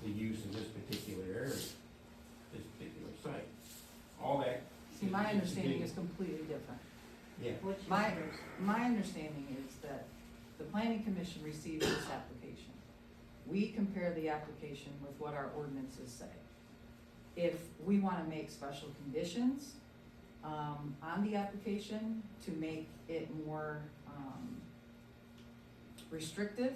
the use in this particular area, this particular site? All that. see, my needs to understanding be- is completely different. Yeah, What's My, yours? my understanding is that the planning commission receives this application. We compare the application with what our ordinances say. If we wanna make special conditions, on the application to make it more, restrictive,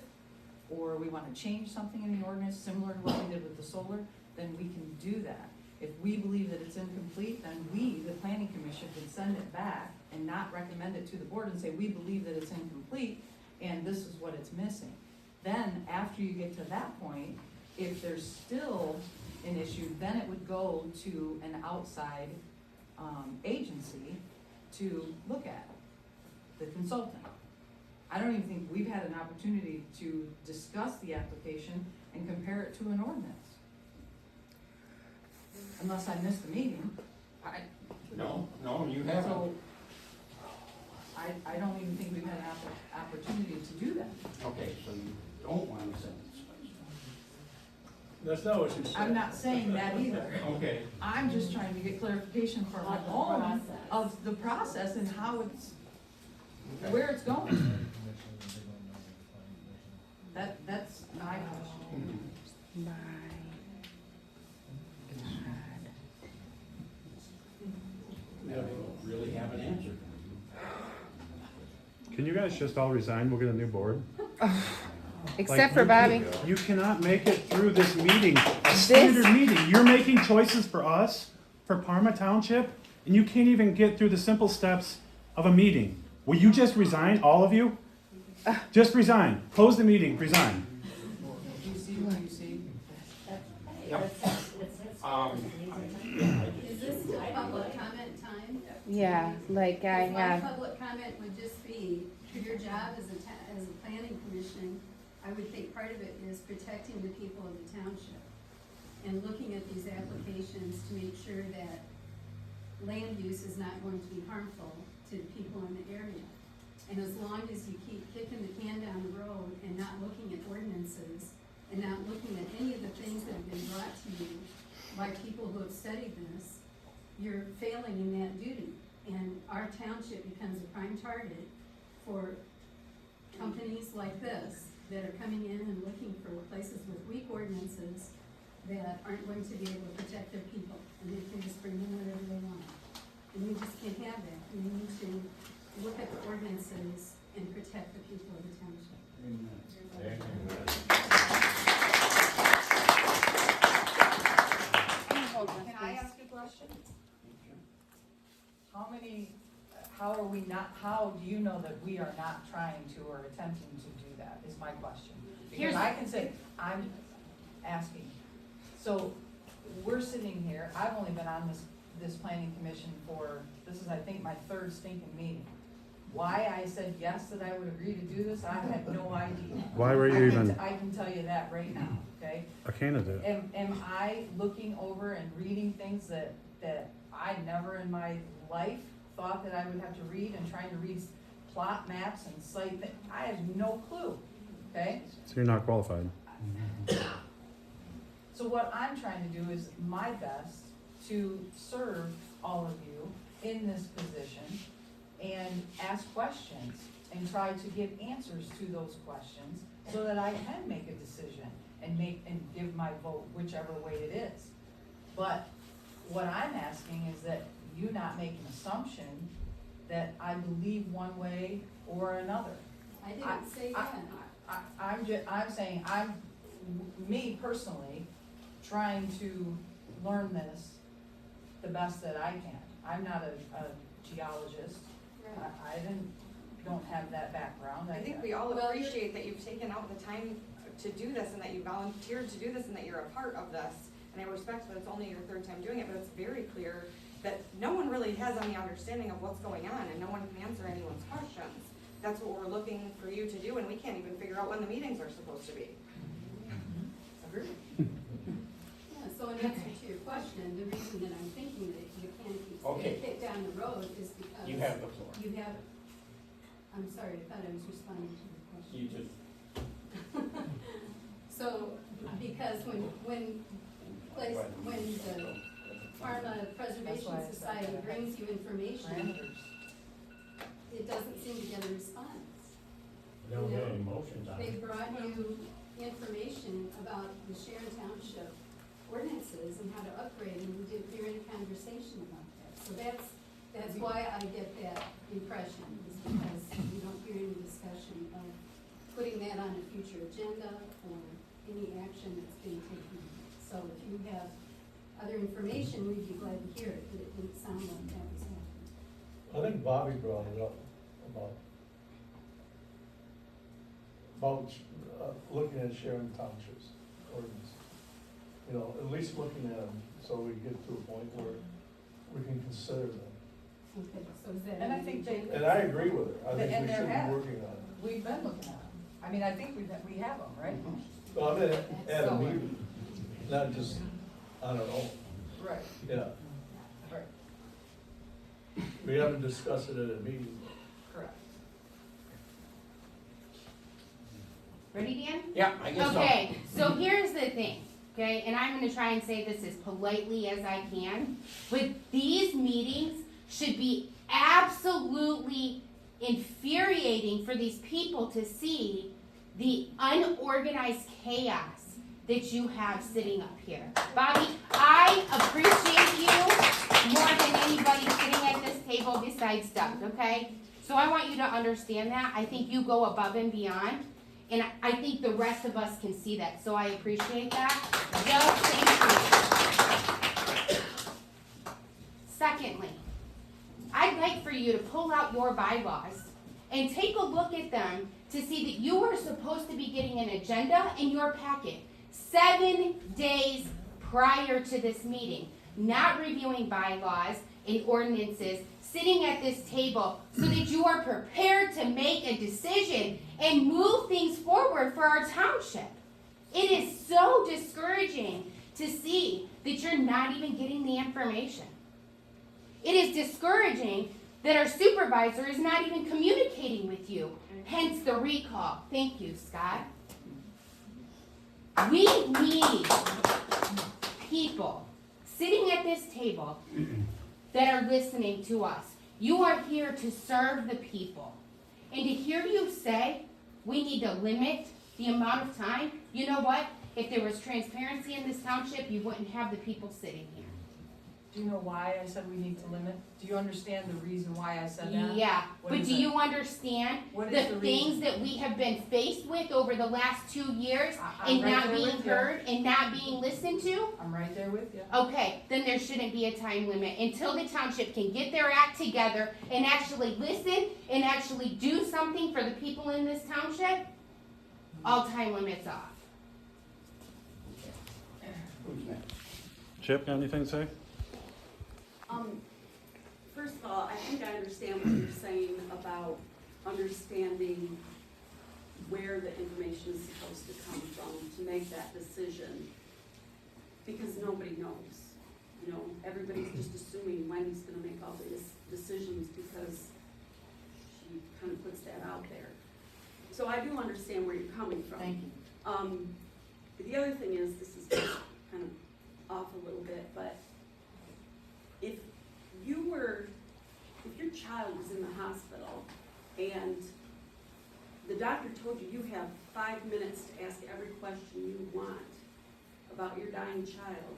or we wanna change something in the ordinance similar to what we did with the solar, then we can do that. If we believe that it's incomplete, then we, the planning commission, can send it back and not recommend it to the board and say, we believe that it's incomplete and this is what it's missing. Then, after you get to that point, if there's still an issue, then it would go to an outside, agency to look at, the consultant. I don't even think we've had an opportunity to discuss the application and compare it to an ordinance. Unless I missed the meeting. no, you haven't. So, I don't even think we've had an opportunity to do that. Okay, so you don't wanna send it to Spicer. That's not what you said. I'm not saying that either. Okay, I'm just trying to get clarification for my Of the own, process. of the process and how it's, okay. where it's going. That's my question. Mhm. My I don't really have an answer for you. Can you guys just all resign? We'll get a new board. Except for Bobby. You cannot make it through this meeting, a standard meeting. You're making choices for us, for Parma Township, and you can't even get through the simple steps of a meeting. Will you just resign, all of you? Just resign. Close the meeting, resign. Do you see what you see? Is this public comment time? Yeah, like I My have, public comment would just be, of your job as as a planning commission, I would think part of it is protecting the people of the township and looking at these applications to make sure that land use is not going to be harmful to the people in the area. And as long as you keep kicking the can down the road and not looking at ordinances and not looking at any of the things that have been brought to you by people who have studied this, you're failing in that duty. And our township becomes a prime target for companies like this that are coming in and looking for places with weak ordinances that aren't going to be able to protect their people, and they can just bring in whatever they want. And we just can't have that. We need to look at the ordinances and protect the people of the township. Can I ask a question? How are we not, how do you know that we are not trying to or attempting to do that, is my question. Because I can say, I'm asking, so, we're sitting here, I've only been on this planning commission for, this is, I think, my third stinking meeting. Why I said yes that I would agree to do this, I had no idea. Why were you even I can tell you that right now, okay? a candidate? Am I looking over and reading things that I never in my life thought that I would have to read, and trying to read plot maps and site things? I have no clue, okay? So you're not qualified. So what I'm trying to do is my best to serve all of you in this position and ask questions and try to give answers to those questions so that I can make a decision and give my vote whichever way it is. But what I'm asking is that you not make an assumption that I believe one way or another. I didn't say that. I'm saying, me personally, trying to learn this the best that I can. I'm not a geologist. I don't have that background. I think we all appreciate that you've taken out the time to do this, and that you volunteered to do this, and that you're a part of this. And I respect that it's only your third time doing it, but it's very clear that no one really has any understanding of what's going on, and no one can answer anyone's questions. That's what we're looking for you to do, and we can't even figure out when the meetings are supposed to be. Agreed. Yeah, so in answer to your question, the reason that I'm thinking that you can't keep Okay. kicked down the road is because You have the floor. you have, I'm sorry, I thought I was responding to your question. You just, So, because when the Pharma Preservation Society brings you information, Parameters. it doesn't seem to get a response. We don't get any motions on They it. brought you information about the Sharon Township ordinances and how to upgrade, and we didn't hear any conversation about that. So that's why I get that impression, is because we don't hear any discussion of putting that on a future agenda or any action that's being taken. So if you have other information, we'd be glad to hear it, but it didn't sound like that was happening. I think Bobby brought it up about looking at Sharon Township's ordinance. You know, at least looking at them, so we get to a point where we can consider them. Okay, so is that? And I on the think they- agenda? And I agree with her, I think And we there should have. be working on it. We've been looking at them. I mean, I think we have them, right? So I'm at a meeting, not just on our own, Right, yeah. right, We haven't discussed it at a meeting. correct. Ready, Dan? yeah, I guess so. Okay, so here's the thing, okay, and I'm gonna try and say this as politely as I can, but these meetings should be absolutely infuriating for these people to see the unorganized chaos that you have sitting up here. Bobby, I appreciate you more than anybody sitting at this table besides Doug, okay? So I want you to understand that. I think you go above and beyond. And I think the rest of us can see that, so I appreciate that. Just thank you. Secondly, I'd like for you to pull out your bylaws and take a look at them to see that you are supposed to be getting an agenda in your packet 7 days prior to this meeting, not reviewing bylaws and ordinances sitting at this table so that you are prepared to make a decision and move things forward for our township. It is so discouraging to see that you're not even getting the information. It is discouraging that our supervisor is not even communicating with you, hence the recall. Thank you, Scott. We need people sitting at this table that are listening to us. You are here to serve the people. And to hear you say we need to limit the amount of time, you know what? If there was transparency in this township, you wouldn't have the people sitting here. Do you know why I said we need to limit? Do you understand the reason why I said that? Yeah, What but is do it? you understand What is the the things reason? that we have been faced with over the last 2 years I'm and right not there being with you. heard and not being listened to? I'm right there with you. Okay, then there shouldn't be a time limit until the township can get their act together and actually listen and actually do something for the people in this township. All time limits off. Who's next? Chip, got anything to say? First of all, I think I understand what you're saying about understanding where the information is supposed to come from to make that decision. Because nobody knows. You know, everybody's just assuming Wendy's gonna make all these decisions because she kind of puts that out there. So I do understand where you're coming from. Thank you. The other thing is, this is just kind of off a little bit, but if your child was in the hospital and the doctor told you you have 5 minutes to ask every question you want about your dying child,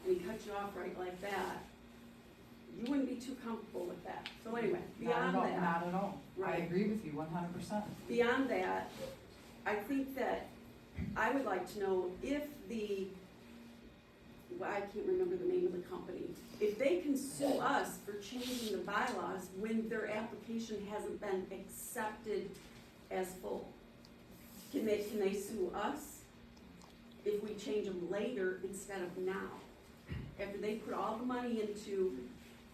and he cut you off right like that, you wouldn't be too comfortable with that. So anyway, beyond that. Not at all. I Right. agree with you 100%. Beyond that, I think that I would like to know if I can't remember the name of the company, if they can sue us for changing the bylaws when their application hasn't been accepted as full. Can they sue us if we change them later instead of now? After they put all the money into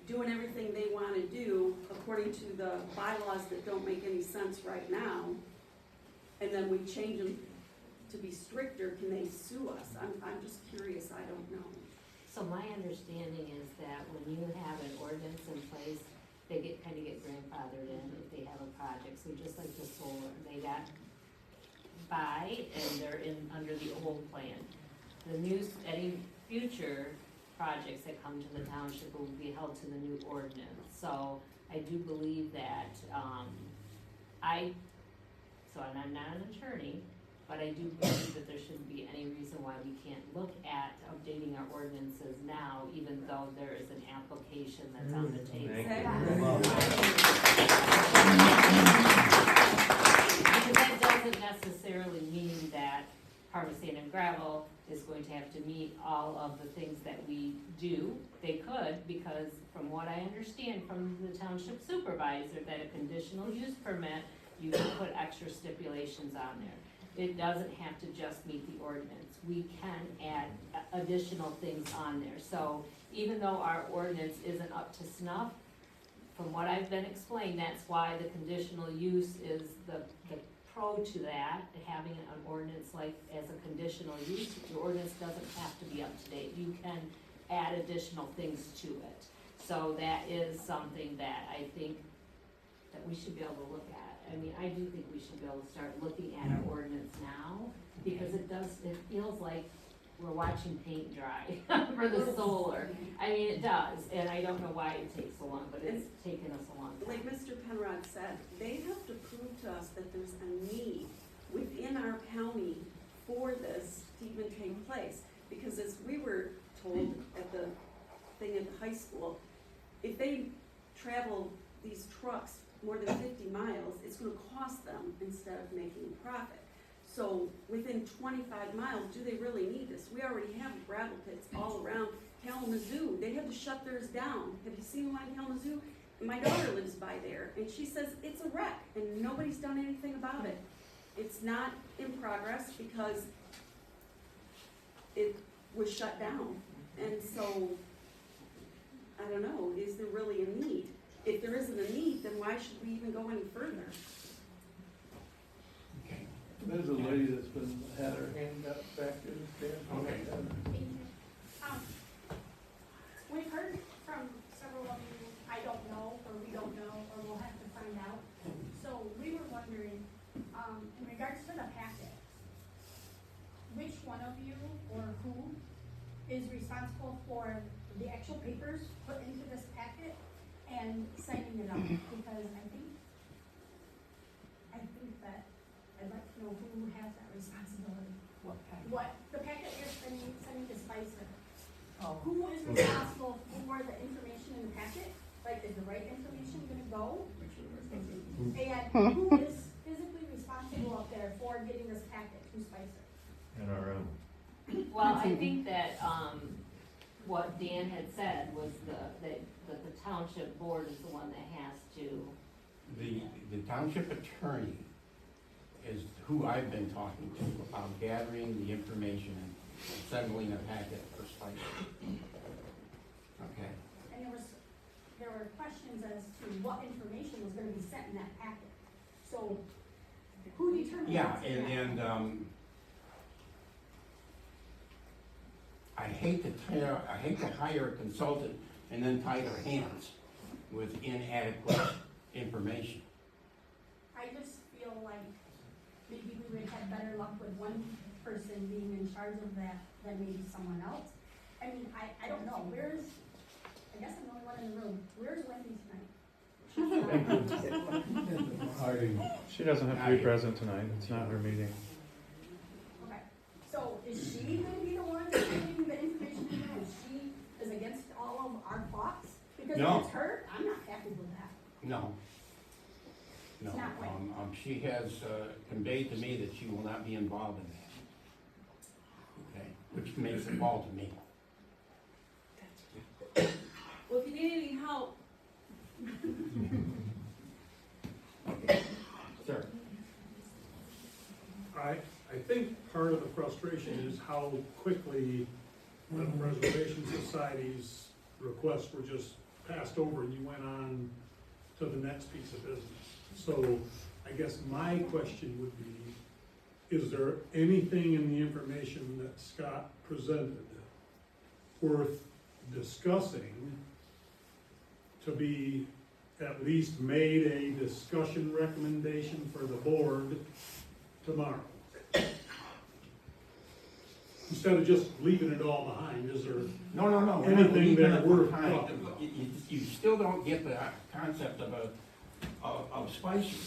doing everything they wanna do according to the bylaws that don't make any sense right now, and then we change them to be stricter, can they sue us? I'm just curious, I don't know. So my understanding is that when you have an ordinance in place, they get grandfathered in if they have a project, so just like the solar, they got by and they're under the old plan. Any future projects that come to the township will be held to the new ordinance, so I do believe that, and I'm not an attorney, but I do believe that there shouldn't be any reason why we can't look at updating our ordinances now, even though there is an application that's on the table. Because that doesn't necessarily mean that Parma Sand and Gravel is going to have to meet all of the things that we do. They could, because from what I understand from the township supervisor, that a conditional use permit, you can put extra stipulations on there. It doesn't have to just meet the ordinance. We can add additional things on there. So even though our ordinance isn't up to snuff, from what I've been explained, that's why the conditional use is the pro to that, having an ordinance like as a conditional use. The ordinance doesn't have to be up to date. You can add additional things to it. So that is something that I think that we should be able to look at. I mean, I do think we should be able to start looking at our ordinance now, because it feels like we're watching paint dry for the solar. I mean, it does, and I don't know why it takes so long, but it's taken us a long time. Like Mr. Penrod said, they have to prove to us that there's a need within our county for this to even take place. Because as we were told at the thing at the high school, if they travel these trucks more than 50 miles, it's gonna cost them instead of making a profit. So within 25 miles, do they really need this? We already have gravel pits all around Kalamazoo. They had to shut theirs down. Have you seen one in Kalamazoo? My daughter lives by there, and she says it's a wreck, and nobody's done anything about it. It's not in progress because it was shut down. And so, I don't know, is there really a need? if there isn't a need, then why should we even go any further? Okay. There's a lady that's been, had her hand up back there. Okay. We've heard from several of you, I don't know, or we don't know, or we'll have to find out. So we were wondering, in regards to the packet, which one of you or who is responsible for the actual papers put into this packet and signing it out? Because I think that, I'd like to know who has that responsibility. What, the packet you're sending to Spicer. Oh. Who is responsible for the information in the packet? Like, is the right information gonna go? And who is physically responsible up there for getting this packet to Spicer? Well, I think that, what Dan had said was that the township board is the one that has to. The township attorney is who I've been talking to about gathering the information and assembling a packet for Spicer. Okay. And there were questions as to what information was gonna be sent in that packet. So, who determines? Yeah, what's in that? and I hate to hire a consultant and then tie their hands with inadequate information. I just feel like maybe we would have better luck with one person being in charge of that than maybe someone else. I mean, I don't know, I guess I'm the only one in the room, where's Wendy tonight? She doesn't have to be present tonight, it's not her meeting. Okay, so is she gonna be the one that's getting the information in there, and she is against all of our thoughts? Because No. if it's her, I'm not happy with that. No. No, It's not right. she has conveyed to me that she will not be involved in that. Okay, which makes it fall to me. Well, if you need any help, Sir? I think part of the frustration is how quickly the Preservation Society's requests were just passed over and you went on to the next piece of business. So I guess my question would be, is there anything in the information that Scott presented worth discussing to be at least made a discussion recommendation for the board tomorrow? Instead of just leaving it all behind, is there No, we're not anything leaving that it we're behind. talking about? You still don't get the concept of Spicer.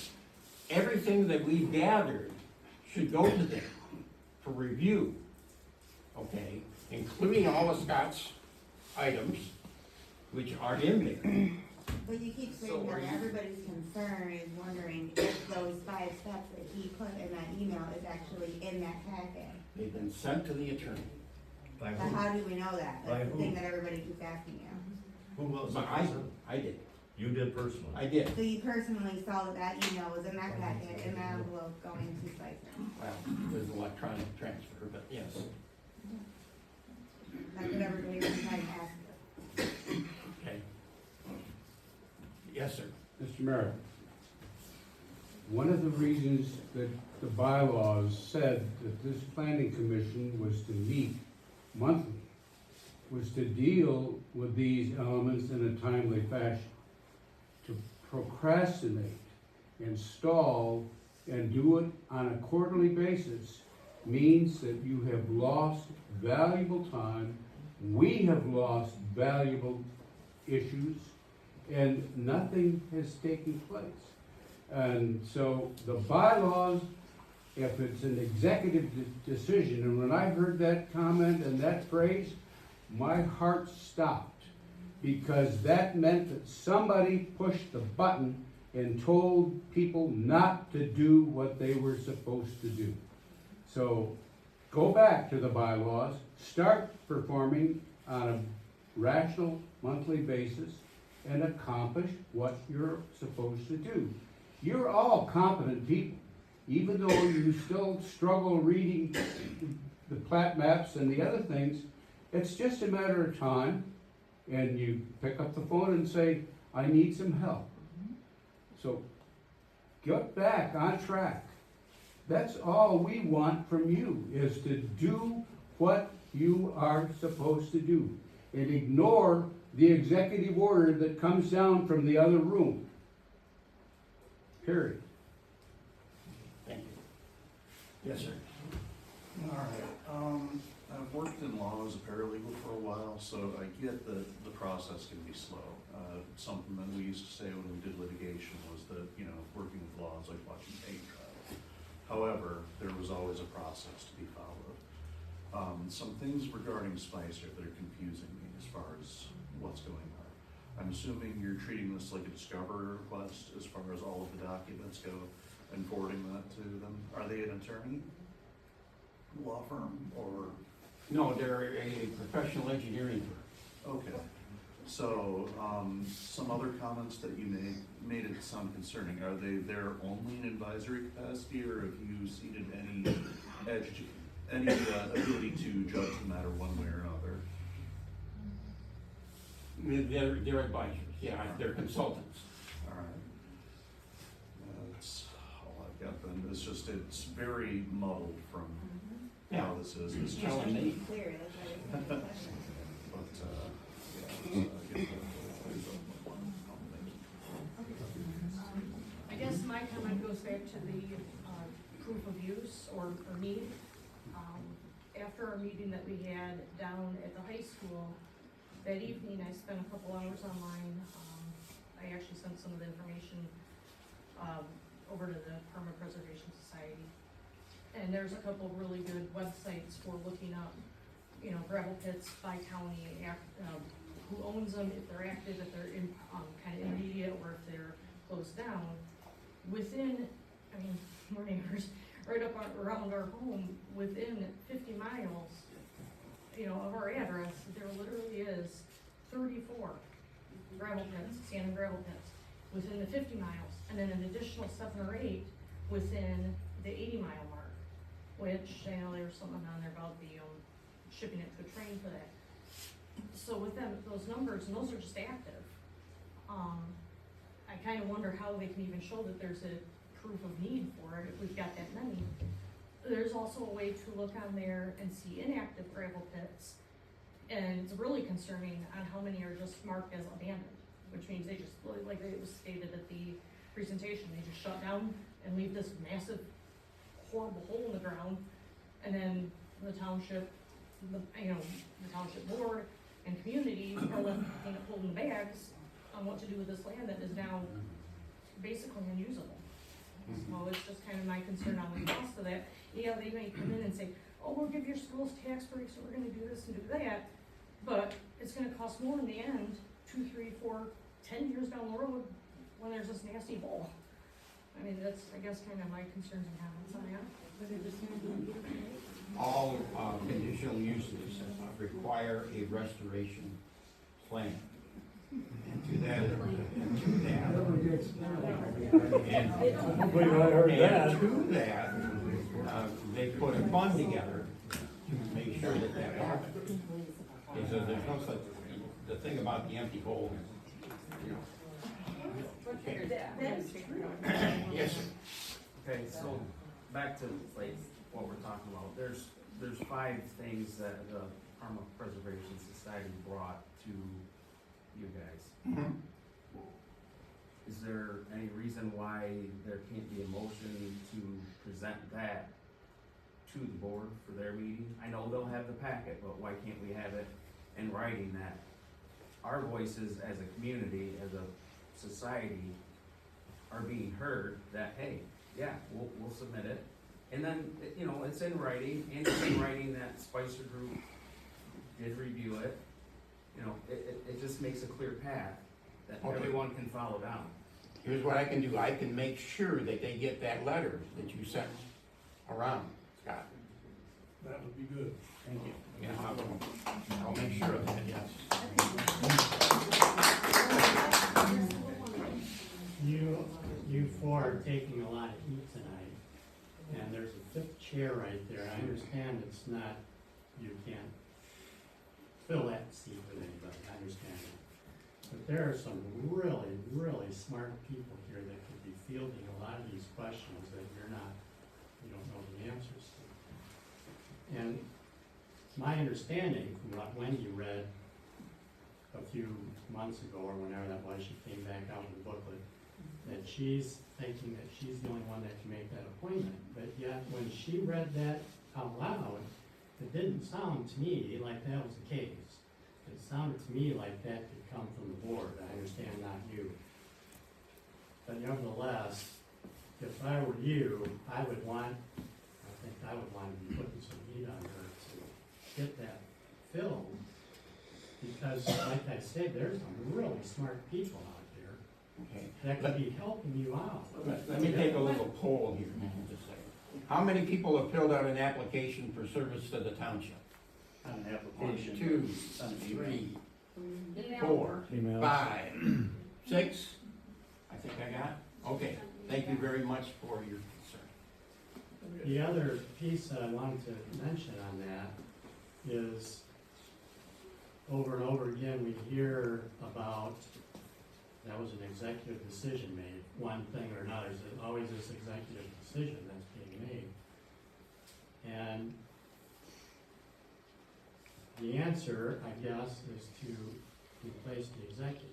Everything that we've gathered should go to them for review, okay? Including all of Scott's items, which are in there. But you keep saying that everybody's concern is wondering if those 5 steps that he put in that email is actually in that packet. They've been sent to the attorney. But how do we know that? That's the thing that everybody keeps asking you. Who was But I did. You did personally? I did. So you personally saw that that email was in that packet, in that envelope going to Spicer. Well, it was electronic transfer, but yes. That's what everybody was trying to ask you. Okay. Yes, sir. Mr. Merritt, one of the reasons that the bylaws said that this planning commission was to meet monthly was to deal with these elements in a timely fashion. To procrastinate and stall and do it on a quarterly basis means that you have lost valuable time, we have lost valuable issues, and nothing has taken place. And so the bylaws, if it's an executive decision, and when I heard that comment and that phrase, my heart stopped, because that meant that somebody pushed the button and told people not to do what they were supposed to do. So go back to the bylaws, start performing on a rational monthly basis, and accomplish what you're supposed to do. You're all competent people, even though you still struggle reading the plat maps and the other things. It's just a matter of time, and you pick up the phone and say, I need some help. So get back on track. That's all we want from you, is to do what you are supposed to do. And ignore the executive order that comes down from the other room. Period. Thank you. Yes, sir. All right, I've worked in law as a paralegal for a while, so I get that the process can be slow. Something that we used to say when we did litigation was that, working with law is like watching paint dry. However, there was always a process to be followed. Some things regarding Spicer that are confusing me as far as what's going on. I'm assuming you're treating this like a discovery request as far as all of the documents go and forwarding that to them. Are they an attorney, law firm, or? No, they're a professional engineering firm. Okay, so, some other comments that you made it sound concerning, are they there only in advisory capacity, or have you ceded any ability to judge the matter one way or another? They're advisors, yeah, they're consultants. All right. That's all I've got then, it's very muddled from how this is. It's just- Telling me. Clear, that's why we have a question. But, yeah, I get I guess my comment goes back to the, proof of use or need. After our meeting that we had down at the high school, that evening, I spent a couple hours online. I actually sent some of the information, over to the Perma Preservation Society. And there's a couple of really good websites for looking up, gravel pits by county, who owns them, if they're active, if they're in, kind of immediate, or if they're closed down. Within, we're neighbors, right up around our home, within 50 miles, of our address, there literally is 34 gravel pits, sand and gravel pits, within the 50 miles, and then an additional 7 or 8 within the 80-mile mark, which, there was something on there about the, shipping it to a train for that. So with them, those numbers, and those are just active, I kind of wonder how they can even show that there's a proof of need for it if we've got that many. There's also a way to look on there and see inactive gravel pits, and it's really concerning on how many are just marked as abandoned, which means they just, like it was stated at the presentation, they just shut down and leave this massive, horrible hole in the ground, and then the township, the township board and community are left, holding the bags on what to do with this land that is now basically unusable. So it's just kind of my concern on the cost of that. Yeah, they may come in and say, oh, we'll give your schools tax breaks, so we're gonna do this and do that, but it's gonna cost more in the end, 2, 3, 4, 10 years down the road, when there's this nasty hole. That's, I guess, kind of my concerns and comments on that. All conditional uses require a restoration plan. And to that, they put a fund together to make sure that that happens. And so there's no such, the thing about the empty hole is, That is true. Yes, sir. Okay, so back to like what we're talking about, there's 5 things that the Parma Preservation Society brought to you guys. Is there any reason why there can't be a motion to present that to the board for their meeting? I know they'll have the packet, but why can't we have it in writing that our voices as a community, as a society, are being heard, that, hey, yeah, we'll submit it. And then, it's in writing, and it's in writing that Spicer Group did review it. It just makes a clear path that Okay. everyone can follow down. Here's what I can do, I can make sure that they get that letter that you sent around, Scott. That would be good. Thank you. Yeah, I'll make sure of that, yes. You four are taking a lot of heat tonight, and there's a 5th chair right there. I understand it's not, you can't fill that seat with anybody, I understand that. but there are some really, really smart people here that could be fielding a lot of these questions that you don't know the answers to. And it's my understanding from what Wendy read a few months ago, or whenever that was, she came back out with the booklet, that she's thinking that she's the only one that can make that appointment. But yet, when she read that out loud, it didn't sound to me like that was the case. It sounded to me like that could come from the board. I understand not you. But nevertheless, if I were you, I think I would want to be putting some heat on her to get that filled. Because like I said, there's some really smart people out there Okay. that could be helping you out. Let me take a little poll here, just a second. How many people have filled out an application for service to the township? On an One, application. two, three, 4, Emails. 5, 6? I think I got? Okay, thank you very much for your concern. The other piece that I wanted to mention on that is, over and over again, we hear about, that was an executive decision made, one thing or another, there's always this executive decision that's being made. And the answer, I guess, is to replace the executive.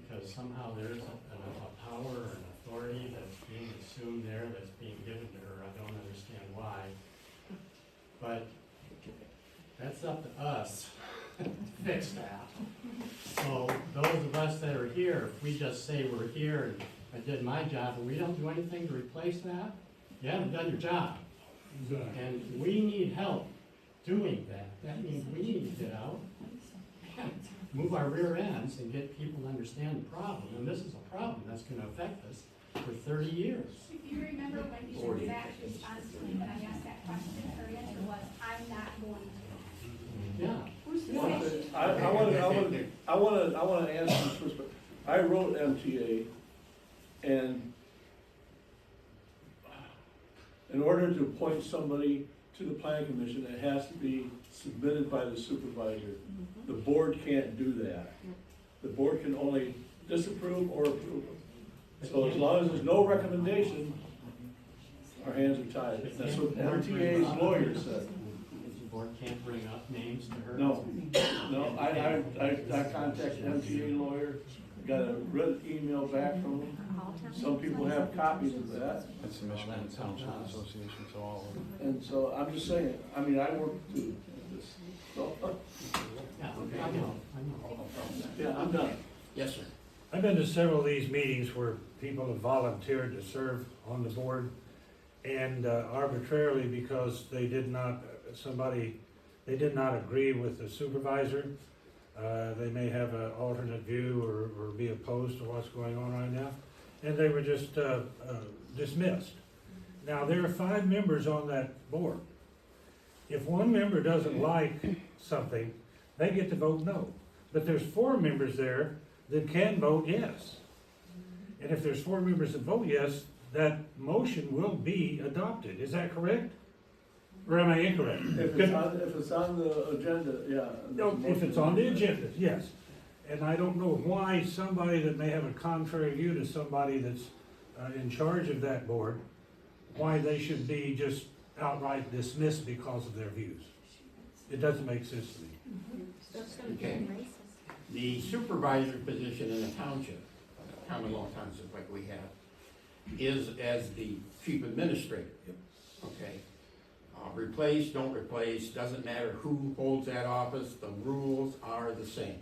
Because somehow there's a power and authority that's being assumed there, that's being given to her, I don't understand why. But that's up to us to fix that. So those of us that are here, if we just say we're here and I did my job, and we don't do anything to replace that, you haven't done your job. And we need help doing that. That means we need to get out, move our rear ends and get people to understand the problem. And this is a problem that's gonna affect us for 30 years. If you remember Wendy's exact response to me when I asked that question, her answer was, I'm not going to. Yeah. Who's to One say thing, she- I wanna answer this first, but I wrote MTA, and in order to appoint somebody to the planning commission, it has to be submitted by the supervisor. The board can't do that. The board can only disapprove or approve. So as long as there's no recommendation, our hands are tied. That's what MTA's lawyer said. The board can't bring up names to her? No, I contacted MTA lawyer, got a red email back from him. Some people have copies of that. It's the Michigan Township Association, so all of them. And so I'm just saying, I mean, I work too. So, Yeah, okay, I know. yeah, I'm done. Yes, sir. I've been to several of these meetings where people have volunteered to serve on the board, and arbitrarily, because they did not agree with the supervisor, they may have an alternate view or be opposed to what's going on right now, and they were just dismissed. Now, there are 5 members on that board. If one member doesn't like something, they get to vote no. But there's 4 members there that can vote yes. And if there's 4 members that vote yes, that motion will be adopted. Is that correct? Or am I incorrect? If it's on the agenda, yeah. No, if it's on the agenda, yes. And I don't know why somebody that may have a contrary view to somebody that's in charge of that board, why they should be just outright dismissed because of their views. It doesn't make sense to me. Okay. The supervisor position in the township, Commonwealth Township like we have, is as the chief administrator. Okay? Replace, don't replace, doesn't matter who holds that office, the rules are the same.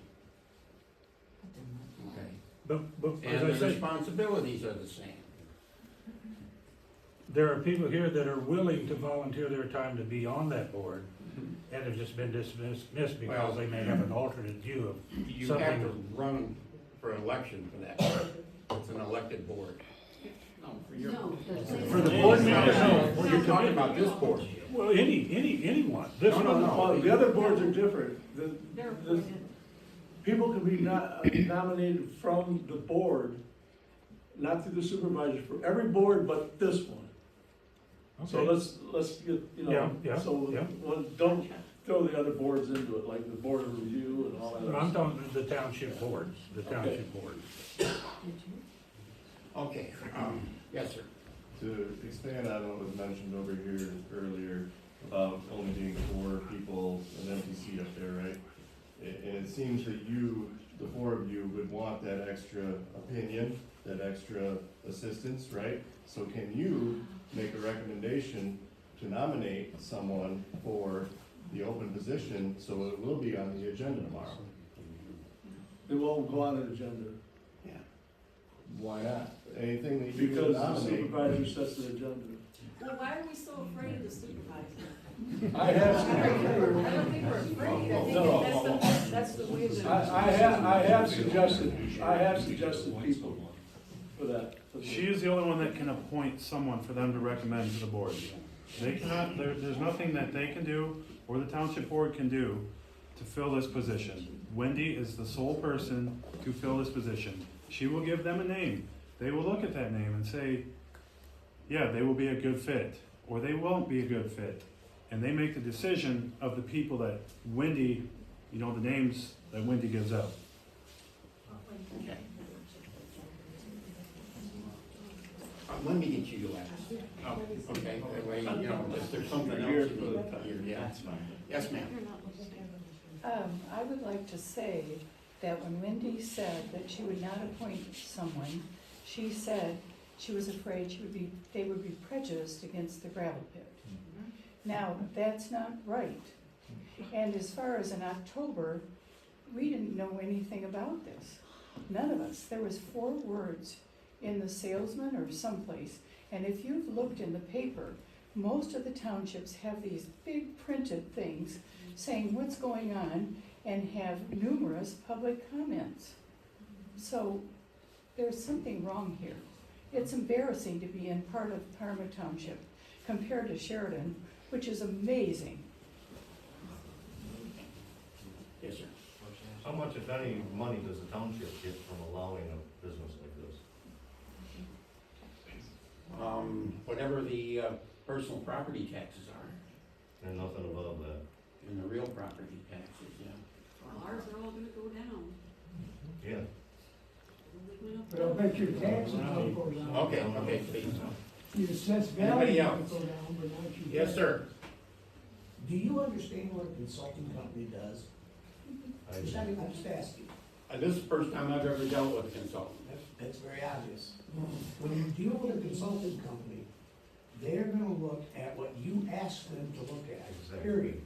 Okay? But as And I the say, responsibilities are the same. there are people here that are willing to volunteer their time to be on that board and have just been dismissed because Well, they may have an alternate view of You something. have to run for election for that. It's an elected board. No. For the board members, no. Well, you're talking about this board. Well, anyone. This No, no, Oh, no. the other boards are different. People can be nominated from the board, not through the supervisor, for every board but this one. So Okay. let's get, you Yeah, know, yeah, so, yeah. don't throw the other boards into it, like the board of review and all that. No, I'm talking the township board, the township board. Okay, yes, sir. To expand on what was mentioned over here earlier about only being 4 people, an empty seat up there, right? And it seems that you, the 4 of you, would want that extra opinion, that extra assistance, right? So can you make a recommendation to nominate someone for the open position, so it will be on the agenda tomorrow? It won't go on an agenda, Why not? Anything that you because would the nominate. supervisor sets the agenda. Well, why are we so afraid of the supervisor? I have, I don't think we're afraid, I think that's the way that. I have suggested people for that. She is the only one that can appoint someone for them to recommend to the board. They cannot, there's nothing that they can do, or the township board can do, to fill this position. Wendy is the sole person to fill this position. She will give them a name. They will look at that name and say, yeah, they will be a good fit, or they won't be a good fit. And they make the decision of the people that Wendy, you know, the names that Wendy gives out. Let me get you last. Oh, okay, that way, you know, if there's something else. Here for the time. Yeah, that's fine. Yes, ma'am. I would like to say that when Wendy said that she would not appoint someone, she said she was afraid they would be prejudiced against the gravel pit. Now, that's not right. And as far as in October, we didn't know anything about this. None of us. There was 4 words in the Salesman or someplace. And if you've looked in the paper, most of the townships have these big printed things saying what's going on and have numerous public comments. So there's something wrong here. It's embarrassing to be in part of Parma Township compared to Sheridan, which is amazing. Yes, sir. How much, if any, money does the township get from allowing a business like this? Whatever the personal property taxes are, And nothing above that? and the real property taxes, yeah. Well, ours are all gonna go down. Yeah. They went up But I'll bet your taxes will go down. Okay, please. Your assessed Anybody value else? will go down, but not your. Yes, sir. Do you understand what a consulting company does? I'm just asking. This is the first time I've ever dealt with a consultant. That's very obvious. When you deal with a consulting company, they're gonna look at what you ask them to look at, Exactly. period.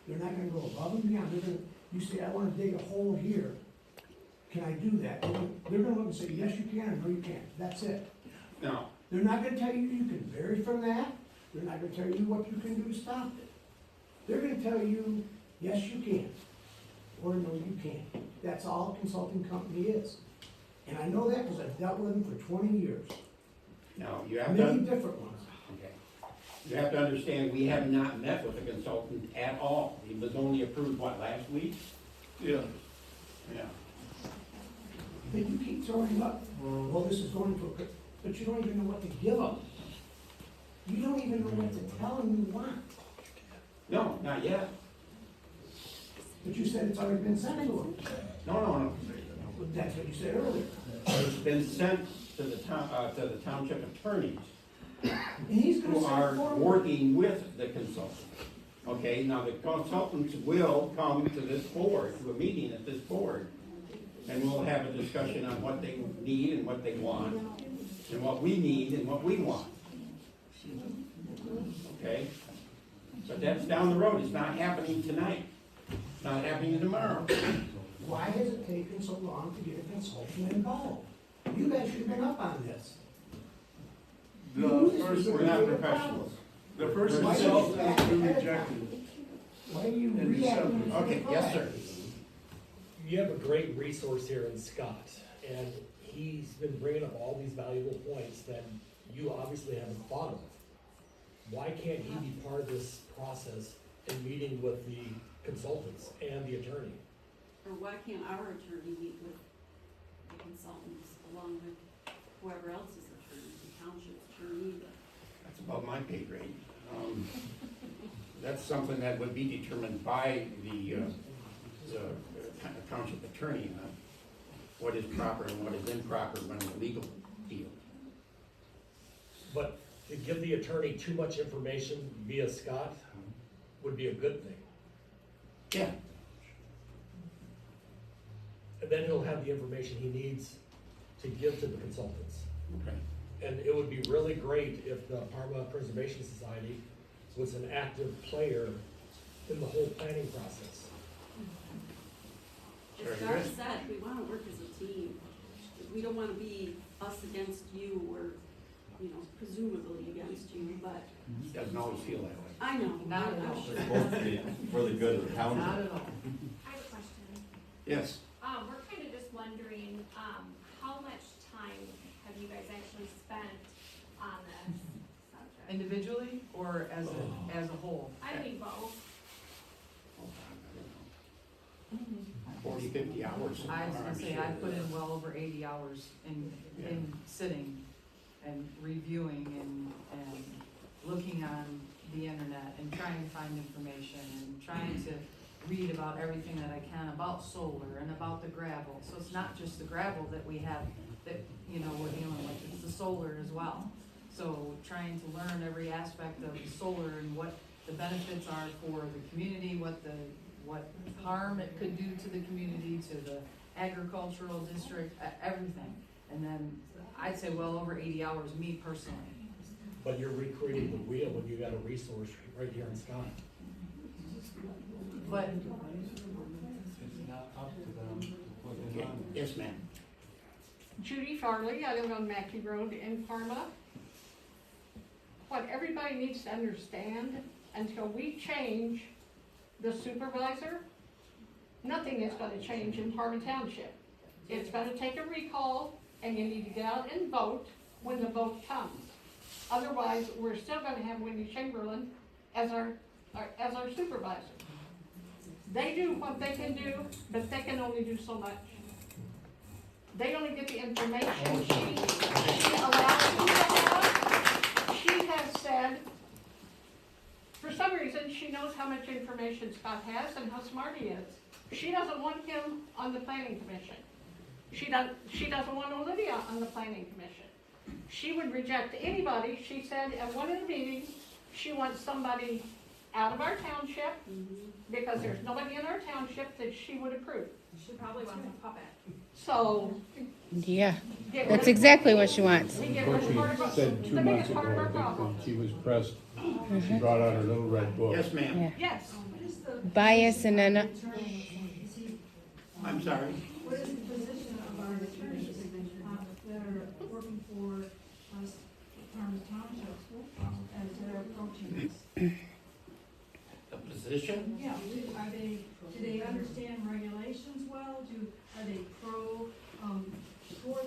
They're not gonna go above and beyond. They're gonna, you say, I wanna dig a hole here. Can I do that? They're gonna look and say, yes, you can, or no, you can't. That's it. No, They're not gonna tell you you can vary from that. They're not gonna tell you what you can do to stop it. They're gonna tell you, yes, you can, or no, you can't. That's all a consulting company is. And I know that because I've dealt with them for 20 years. no, you have Many to, different ones. okay. You have to understand, we have not met with a consultant at all. He was only approved, what, last week? Yeah. Yeah. But you keep throwing them up, well, this is going to, but you don't even know what to give them. You don't even know what to tell them you want. No, not yet. But you said it's already been sent to them. No. That's what you said earlier. It's been sent to the township attorneys And he's gonna who send are it forward. working with the consultant. Okay, now the consultants will come to this board, to a meeting at this board, and we'll have a discussion on what they need and what they want, and what we need and what we want. Okay? But that's down the road, it's not happening tonight, it's not happening tomorrow. Why has it taken so long to get a consultant involved? You guys should have been up on this. You knew this was We're gonna not be a professionals. problem. The first Why didn't you consultant act has been ahead of rejected. time? Why are you In reacting? December. Okay, yes, sir. You have a great resource here in Scott, and he's been bringing up all these valuable points that you obviously haven't thought of. Why can't he be part of this process in meeting with the consultants and the attorney? Or why can't our attorney meet with the consultants along with whoever else's attorney, the township's attorney, above my pay grade. That's something that would be determined by the township attorney, what is proper and what is improper when a legal deal. But to give the attorney too much information via Scott would be a good thing. Yeah, And then he'll have the information he needs to give to the consultants. okay. And it would be really great if the Parma Preservation Society was an active player in the whole planning process. As Scott said, we wanna work as a team. We don't wanna be us against you or, you know, presumably against you, but He doesn't always feel that way. I know. Not at I'm all. sure. It's supposed to be for the good of the town. I Not have a question. Yes. We're kind of just wondering, how much time have you guys actually spent on this subject? Individually or as a whole? I mean both. 40, 50 hours. I was gonna I'm say, sure. I put in well over 80 hours in sitting and reviewing and looking on the internet and trying to find information and trying to read about everything that I can about solar and about the gravel. So it's not just the gravel that we have that, you know, we're dealing with, it's the solar as well. So trying to learn every aspect of solar and what the benefits are for the community, what harm it could do to the community, to the agricultural district, everything. And then I'd say well over 80 hours, me personally. But you're recreating the wheel when you got a resource right here in Scott. But Yes, ma'am. Judy Farley, I live on Mackey Road in Parma. What everybody needs to understand, until we change the supervisor, nothing is gonna change in Parma Township. It's gonna take a recall, and you need to get out and vote when the vote comes. Otherwise, we're still gonna have Wendy Chamberlain as our supervisor. They do what they can do, but they can only do so much. They only get the information she allows them to have. She has said, for some reason, she knows how much information Scott has and how smart he is. She doesn't want him on the planning commission. She doesn't want Olivia on the planning commission. She would reject anybody. She said at one of the meetings, she wants somebody out of our township, because there's nobody in our township that she would approve. She probably wants a puppet. So, Yeah, get that's rid of- exactly what she wants. we get What rid of part of she said the 2 months biggest ago, part of our I think, problem. when she was pressed, she brought out her little red book. Yes, ma'am. Yeah. Yes. Bias and then, I'm sorry. What is the position of our attorneys that are working for us, Parma Township, as they're approaching this? The position? Yeah, do they understand regulations well? Are they for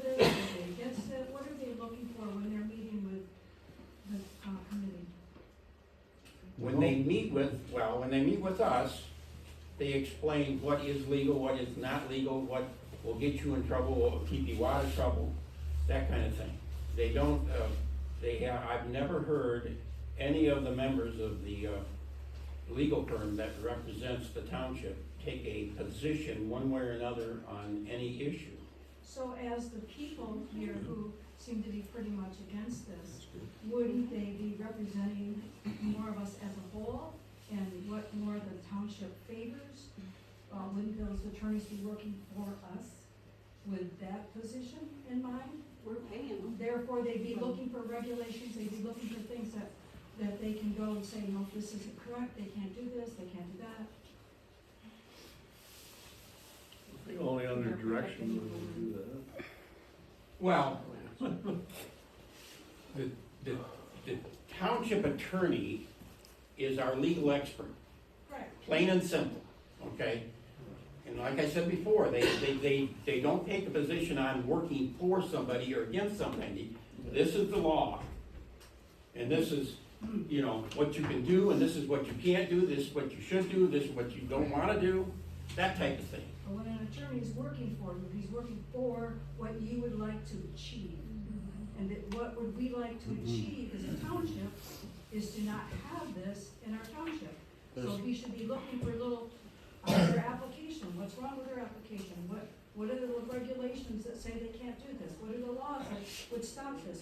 this, are they against it? What are they looking for when they're meeting with the committee? When they meet with us, they explain what is legal, what is not legal, what will get you in trouble, what will keep you out of trouble, that kind of thing. They don't, I've never heard any of the members of the, legal firm that represents the township take a position one way or another on any issue. So as the people here who seem to be pretty much against this, wouldn't they be representing more of us as a whole and what more the township favors? Wouldn't those attorneys be working for us with that position in mind? We're paying them. Therefore, they'd be looking for regulations, they'd be looking for things that they can go and say, no, this isn't correct, they can't do this, they can't do that. I think only under direction would we do that. Well, the township attorney is our legal expert, Correct. plain and simple, okay? And like I said before, they don't take a position on working for somebody or against somebody. This is the law. And this is, you know, what you can do, and this is what you can't do, this is what you should do, this is what you don't wanna do, that type of thing. But when an attorney is working for you, he's working for what you would like to achieve. And that what would we like to achieve as a township is to not have this in our township. So he should be looking for little, their application, what's wrong with their application? What are the regulations that say they can't do this? What are the laws that would stop this?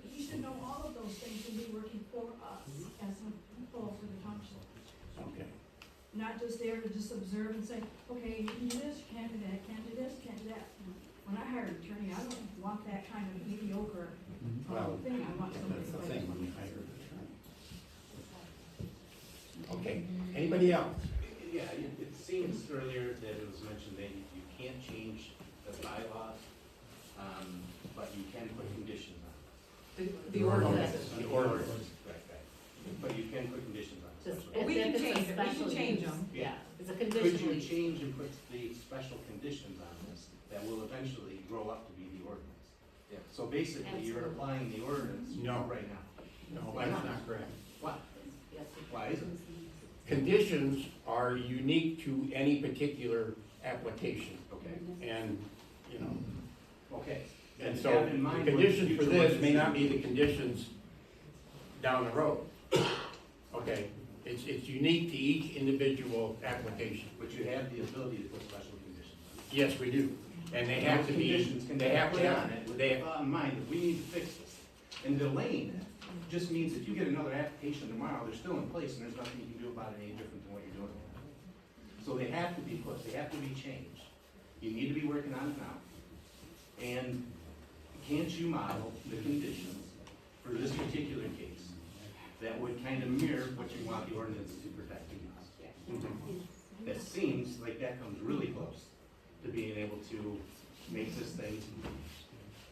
He should know all of those things and be working for us as a people for the township. Okay. Not just there to just observe and say, okay, you can do this, you can't do that, can't do this, can't do that. When I hire an attorney, I don't want that kind of mediocre thing, I want somebody. That's the thing when you hire an attorney. Okay, anybody else? Yeah, it seems earlier that it was mentioned that you can't change the bylaws, but you can put conditions on it. The ordinance. The ordinance, right. But you can put conditions on it. Just, But we if can it's a change it, we can special change use. them. Yeah, it's a Could conditional you use. change and put the special conditions on this that will eventually grow up to be the ordinance? Yeah. So basically, you're Absolutely. applying the ordinance No. right now. No, that's not correct. Why? Yes, Why is it? Conditions are unique to any particular application, Okay. and, you know, Okay. and And so have in the mind conditions what for future this may not be ordinances- the conditions down the road. Okay, it's unique to each individual application. But you have the ability to put special conditions on it. Yes, we do, and they have to be, Conditions can they be have put to on have, it with they, the thought in mind that we need to fix this. And delaying it just means that you get another application tomorrow, they're still in place, and there's nothing you can do about it any different than what you're doing. So they have to be put, they have to be changed. You need to be working on it now. And can't you model the conditions for this particular case that would kind of mirror what you want the ordinance to protect against? That seems like that comes really close to being able to make this thing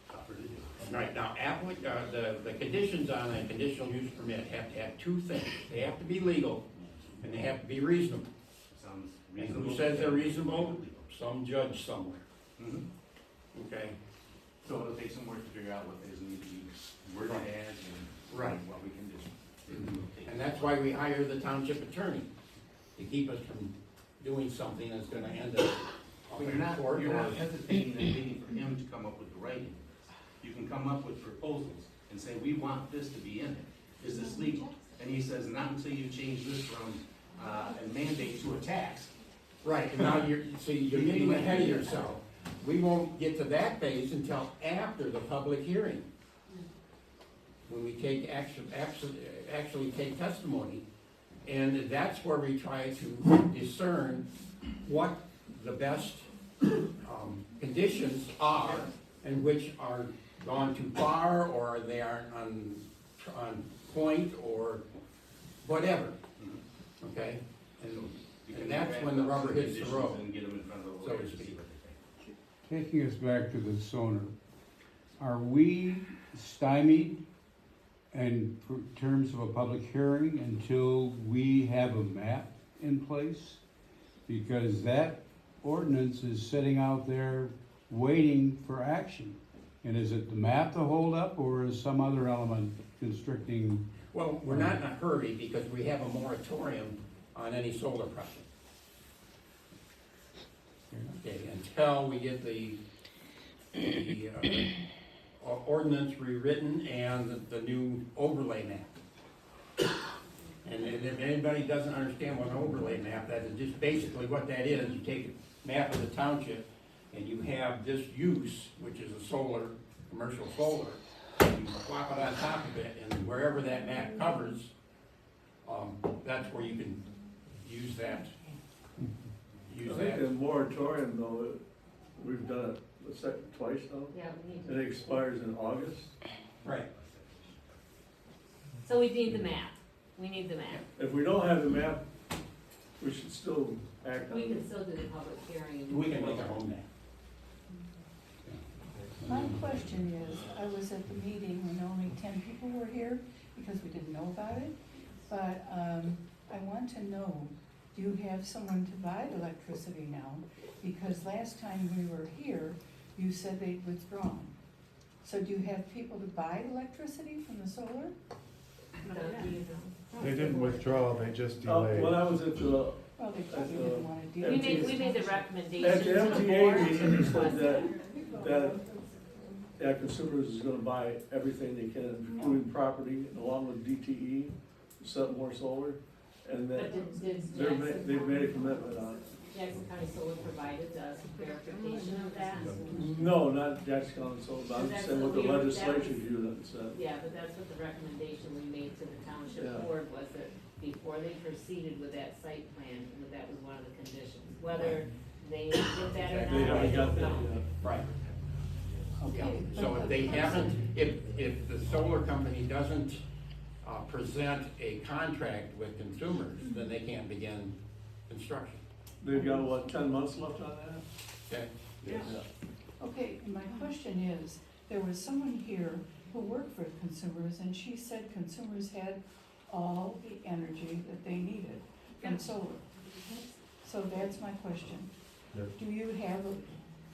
tougher to do. right, now, the conditions on a conditional use permit have to have two things. They have to be legal, and they have to be reasonable. Sounds And reasonable. who says they're reasonable? Some judge somewhere, Mhm. okay? So it'll take some work to figure out what is need to be worded as and Right. what we can do. And that's why we hire the township attorney, to keep us from doing something that's gonna end up But you're not hesitating and waiting for him to come up with the writing. You can come up with proposals and say, we want this to be in it. Is this legal? And he says, not until you change this from a mandate to a tax. Right, and now you're getting ahead of yourself. We won't get to that phase until after the public hearing. When we take actually take testimony. And that's where we try to discern what the best, conditions are, and which are gone too far, or they aren't on point, or whatever, okay? And that's when the rubber hits the road, And get them in front of the so lawyer to to see speak. what they think. Taking us back to the sonar, are we stymied in terms of a public hearing until we have a map in place? Because that ordinance is sitting out there waiting for action. And is it the map to hold up, or is some other element constricting? Well, we're not in a hurry because we have a moratorium on any solar project. Okay, until we get the ordinance rewritten and the new overlay map. And if anybody doesn't understand what an overlay map, that is just basically what that is. You take a map of the township and you have this use, which is a solar, commercial solar, and you plop it on top of it, and wherever that map covers, that's where you can use that. I think the moratorium though, we've done it twice now, Yeah, we need and it expires in August. Right. So we need the map. We need the map. If we don't have the map, we should still act on We it. can still do the public hearing. We can make our own map. My question is, I was at the meeting when only 10 people were here because we didn't know about it, but I want to know, do you have someone to buy electricity now? Because last time we were here, you said they'd withdrawn. So do you have people to buy electricity from the solar? They didn't withdraw, they just When delayed. I was at the, Well, they probably didn't want to deal We with made, it. we made the at recommendation the to the MTA board. meeting, they said that Yeah, consumers is gonna buy everything they can, including property, and along with DTE, set more solar, and then But did they've Jackson made a commitment on it. Jackson County Solar provided us verification of that? No, not Jackson County Solar, but I'm That's just saying what what the we were- that legislature was- unit said. Yeah, but that's what the recommendation we made to the township Yeah. board was that before they proceeded with that site plan, that was one of the conditions. Whether they did that or They not, I haven't got don't that know. yet. Right. Yeah, Okay, so but if they the haven't, person- if the solar company doesn't, present a contract with consumers, then they can't begin construction. They've got, what, 10 months left on that? Okay? Yeah. Okay, my question is, there was someone here who worked for Consumers, and she said Consumers had all the energy that they needed from solar. So that's my question. Do you have a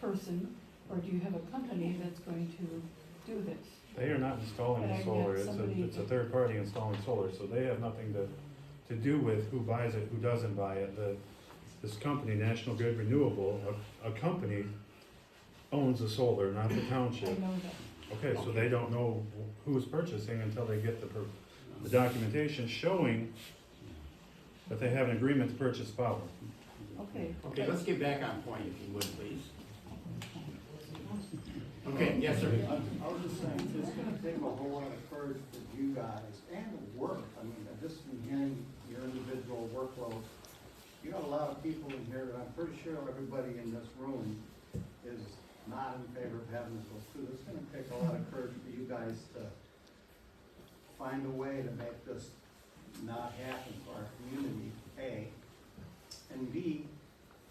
person, or do you have a company that's going to do this? They are not installing But I the solar, get somebody- it's a third party installing solar, so they have nothing to do with who buys it, who doesn't buy it. This company, National Grid Renewable, a company owns the solar, not the I township. know that. Okay, so they don't know who's purchasing until they get the documentation showing that they have an agreement to purchase power. Okay. Okay, let's get back on point, if you would, please. Okay, yes, sir. I was just saying, it's gonna take a whole lot of courage for you guys and the work. I mean, just from hearing your individual workload, you got a lot of people in here that I'm pretty sure everybody in this room is not in favor of having this go through. It's gonna take a lot of courage for you guys to find a way to make this not happen for our community, A. And B,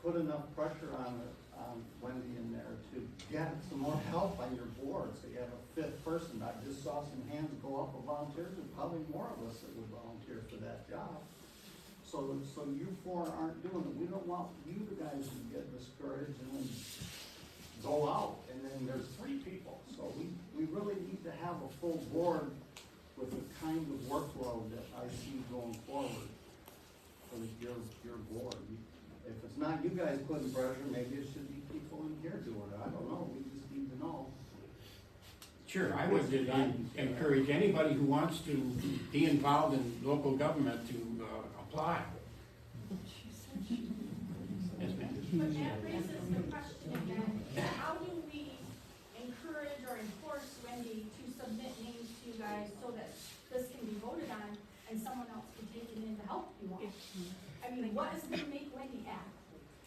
put enough pressure on Wendy in there to get some more help on your board, so you have a fifth person. I just saw some hands go up of volunteers, there's probably more of us that would volunteer for that job. So you four aren't doing it. We don't want you guys to get discouraged and then go out, and then there's 3 people. So we really need to have a full board with the kind of workload that I see going forward for your board. If it's not you guys putting pressure, maybe it should be people in here doing it. I don't know, we just need to know. Sure, I would encourage anybody who wants to be involved in local government to apply. Yes, ma'am. But that raises the question again, how do we encourage or enforce Wendy to submit names to you guys so that this can be voted on and someone else can take it in to help you all? I mean, what is gonna make Wendy act?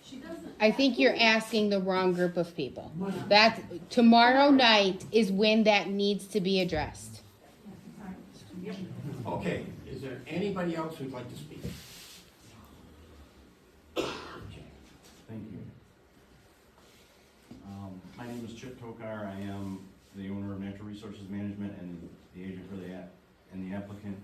She doesn't. I think you're asking the wrong group of people. That's, tomorrow night is when that needs to be addressed. Okay, is there anybody else who'd like to speak? Thank you. My name is Chip Tokar. I am the owner of Natural Resources Management and the agent for the applicant.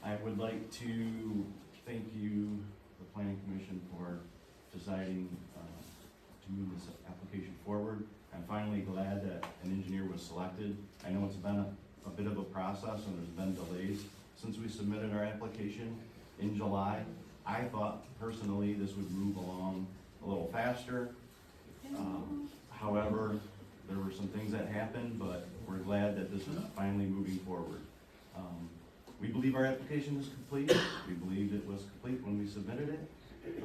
I would like to thank you, the Planning Commission, for deciding to move this application forward. I'm finally glad that an engineer was selected. I know it's been a bit of a process and there's been delays since we submitted our application in July. I thought personally this would move along a little faster. However, there were some things that happened, but we're glad that this is finally moving forward. We believe our application is complete. We believed it was complete when we submitted it.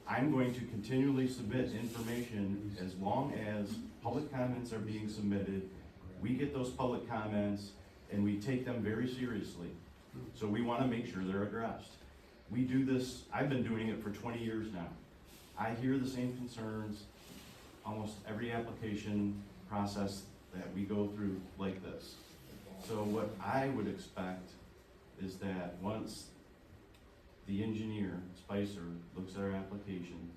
I'm going to continually submit information as long as public comments are being submitted. We get those public comments and we take them very seriously. So we want to make sure they're addressed. We do this, I've been doing it for 20 years now. I hear the same concerns almost every application process that we go through like this. So what I would expect is that once the engineer, Spicer, looks at our application,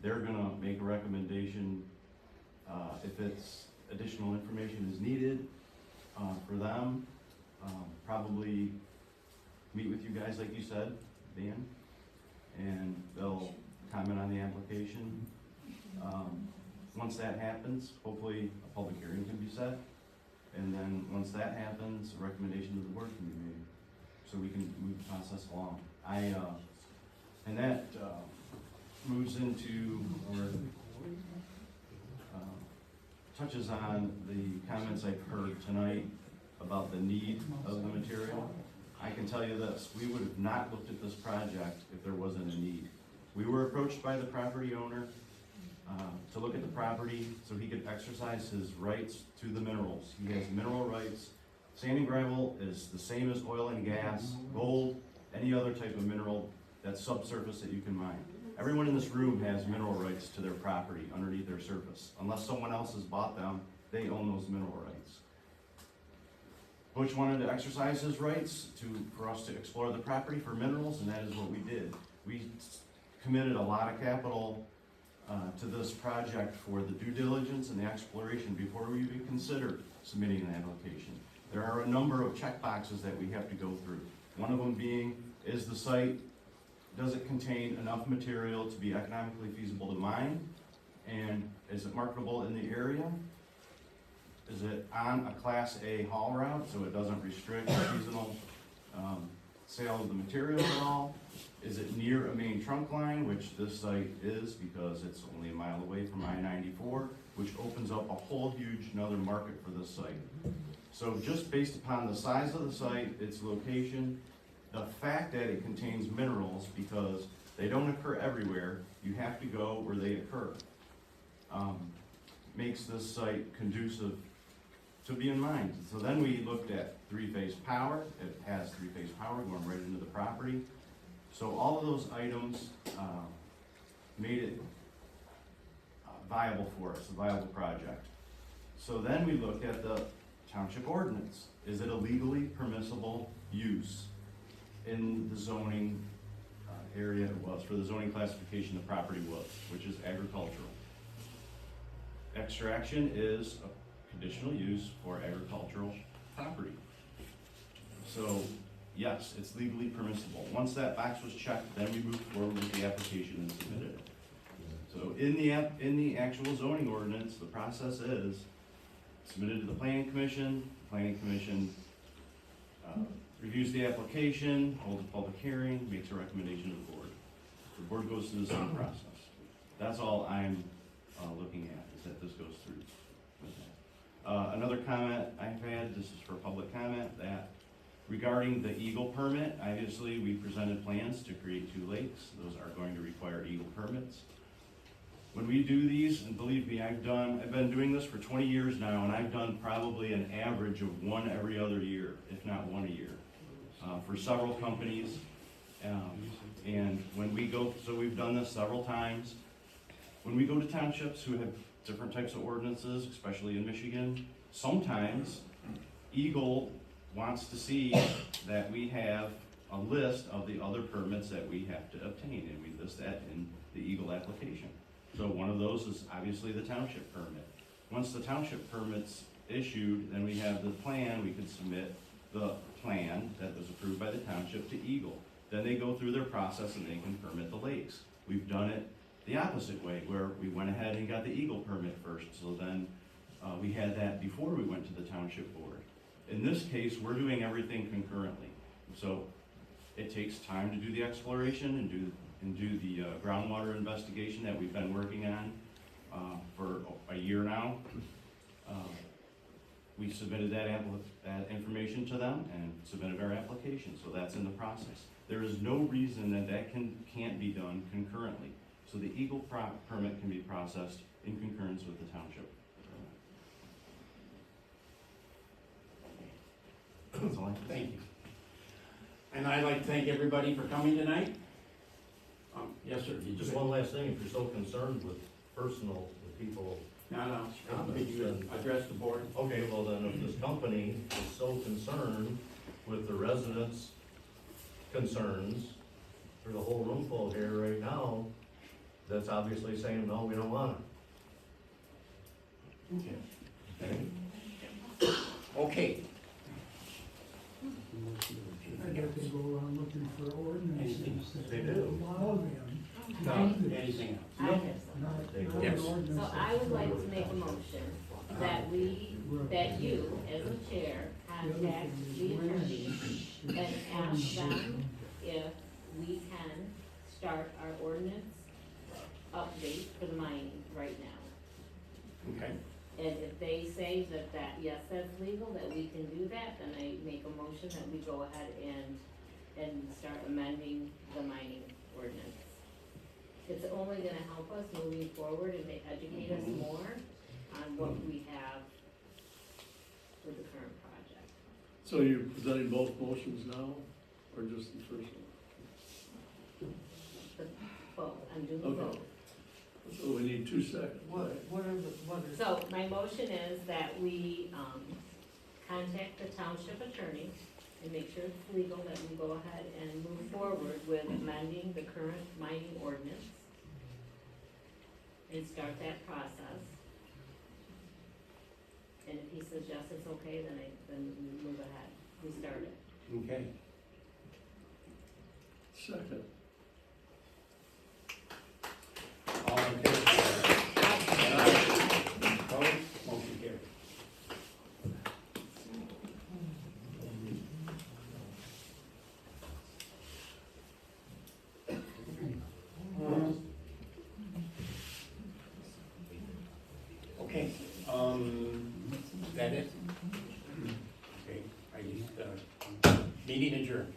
they're gonna make a recommendation, if it's additional information is needed, for them, probably meet with you guys like you said, Dan, and they'll comment on the application. Once that happens, hopefully a public hearing can be set, and then once that happens, a recommendation to the board can be made, so we can move the process along. And that moves into our touches on the comments I've heard tonight about the need of the material. I can tell you this, we would have not looked at this project if there wasn't a need. We were approached by the property owner to look at the property so he could exercise his rights to the minerals. He has mineral rights. Sand and gravel is the same as oil and gas, gold, any other type of mineral that's subsurface that you can mine. Everyone in this room has mineral rights to their property underneath their surface. Unless someone else has bought them, they own those mineral rights. Butch wanted to exercise his rights for us to explore the property for minerals, and that is what we did. We committed a lot of capital to this project for the due diligence and the exploration before we even considered submitting an application. There are a number of check boxes that we have to go through. One of them being, is the site, does it contain enough material to be economically feasible to mine? And is it marketable in the area? Is it on a Class A haul route, so it doesn't restrict seasonal sale of the material at all? Is it near a main trunk line, which this site is because it's only a mile away from I-94, which opens up a whole huge another market for this site. So just based upon the size of the site, its location, the fact that it contains minerals, because they don't occur everywhere, you have to go where they occur, makes this site conducive to being mined. So then we looked at three-phase power. It has three-phase power going right into the property. So all of those items made it viable for us, a viable project. So then we looked at the township ordinance. Is it a legally permissible use in the zoning area it was, for the zoning classification the property was, which is agricultural. Extraction is a conditional use for agricultural property. So yes, it's legally permissible. Once that box was checked, then we moved forward with the application and submitted it. So in the actual zoning ordinance, the process is submitted to the planning commission. The planning commission reviews the application, holds a public hearing, makes a recommendation to the board. The board goes through the zoning process. That's all I'm looking at, is that this goes through with that. Another comment I've had, this is for public comment, that regarding the Eagle permit, obviously we presented plans to create 2 lakes. Those are going to require Eagle permits. When we do these, and believe me, I've been doing this for 20 years now, and I've done probably an average of 1 every other year, if not 1 a year, for several companies. And when we go, so we've done this several times. When we go to townships who have different types of ordinances, especially in Michigan, sometimes Eagle wants to see that we have a list of the other permits that we have to obtain, and we list that in the Eagle application. So one of those is obviously the township permit. Once the township permit's issued, then we have the plan, we could submit the plan that was approved by the township to Eagle. Then they go through their process and they can permit the lakes. We've done it the opposite way, where we went ahead and got the Eagle permit first, so then we had that before we went to the township board. In this case, we're doing everything concurrently. So it takes time to do the exploration and do the groundwater investigation that we've been working on for a year now. We submitted that information to them and submitted our application, so that's in the process. There is no reason that can't be done concurrently. So the Eagle permit can be processed in concurrence with the township. That's all I have to say. Thank you. And I'd like to thank everybody for coming tonight. Yes, sir. Just one last thing, if you're so concerned with personal, with people. No. Could you address the board? Okay, well then, if this company is so concerned with the residents' concerns, there's a whole room full here right now that's obviously saying, no, we don't want it. Okay. I guess they go around looking for ordinances that They do. allow them. Anything else? I have some. Yes. So I would like to make a motion that you, as a chair, contact the attorney and ask them if we can start our ordinance update for the mining right now. Okay. And if they say that, yes, that's legal, that we can do that, then I make a motion that we go ahead and start amending the mining ordinance. It's only gonna help us moving forward and educate us more on what we have with the current project. So you're presenting both motions now, or just the first one? The vote, I'm doing the Okay. vote. So we need 2 seconds. What are? So my motion is that we, contact the township attorney and make sure it's legal, that we go ahead and move forward with amending the current mining ordinance and start that process. And if he says yes, it's okay, then we move ahead, we start it. Okay. Second. All in favor? Aye. Opposed? Motion carried. Okay, is that it? Okay, I need, meeting adjourned.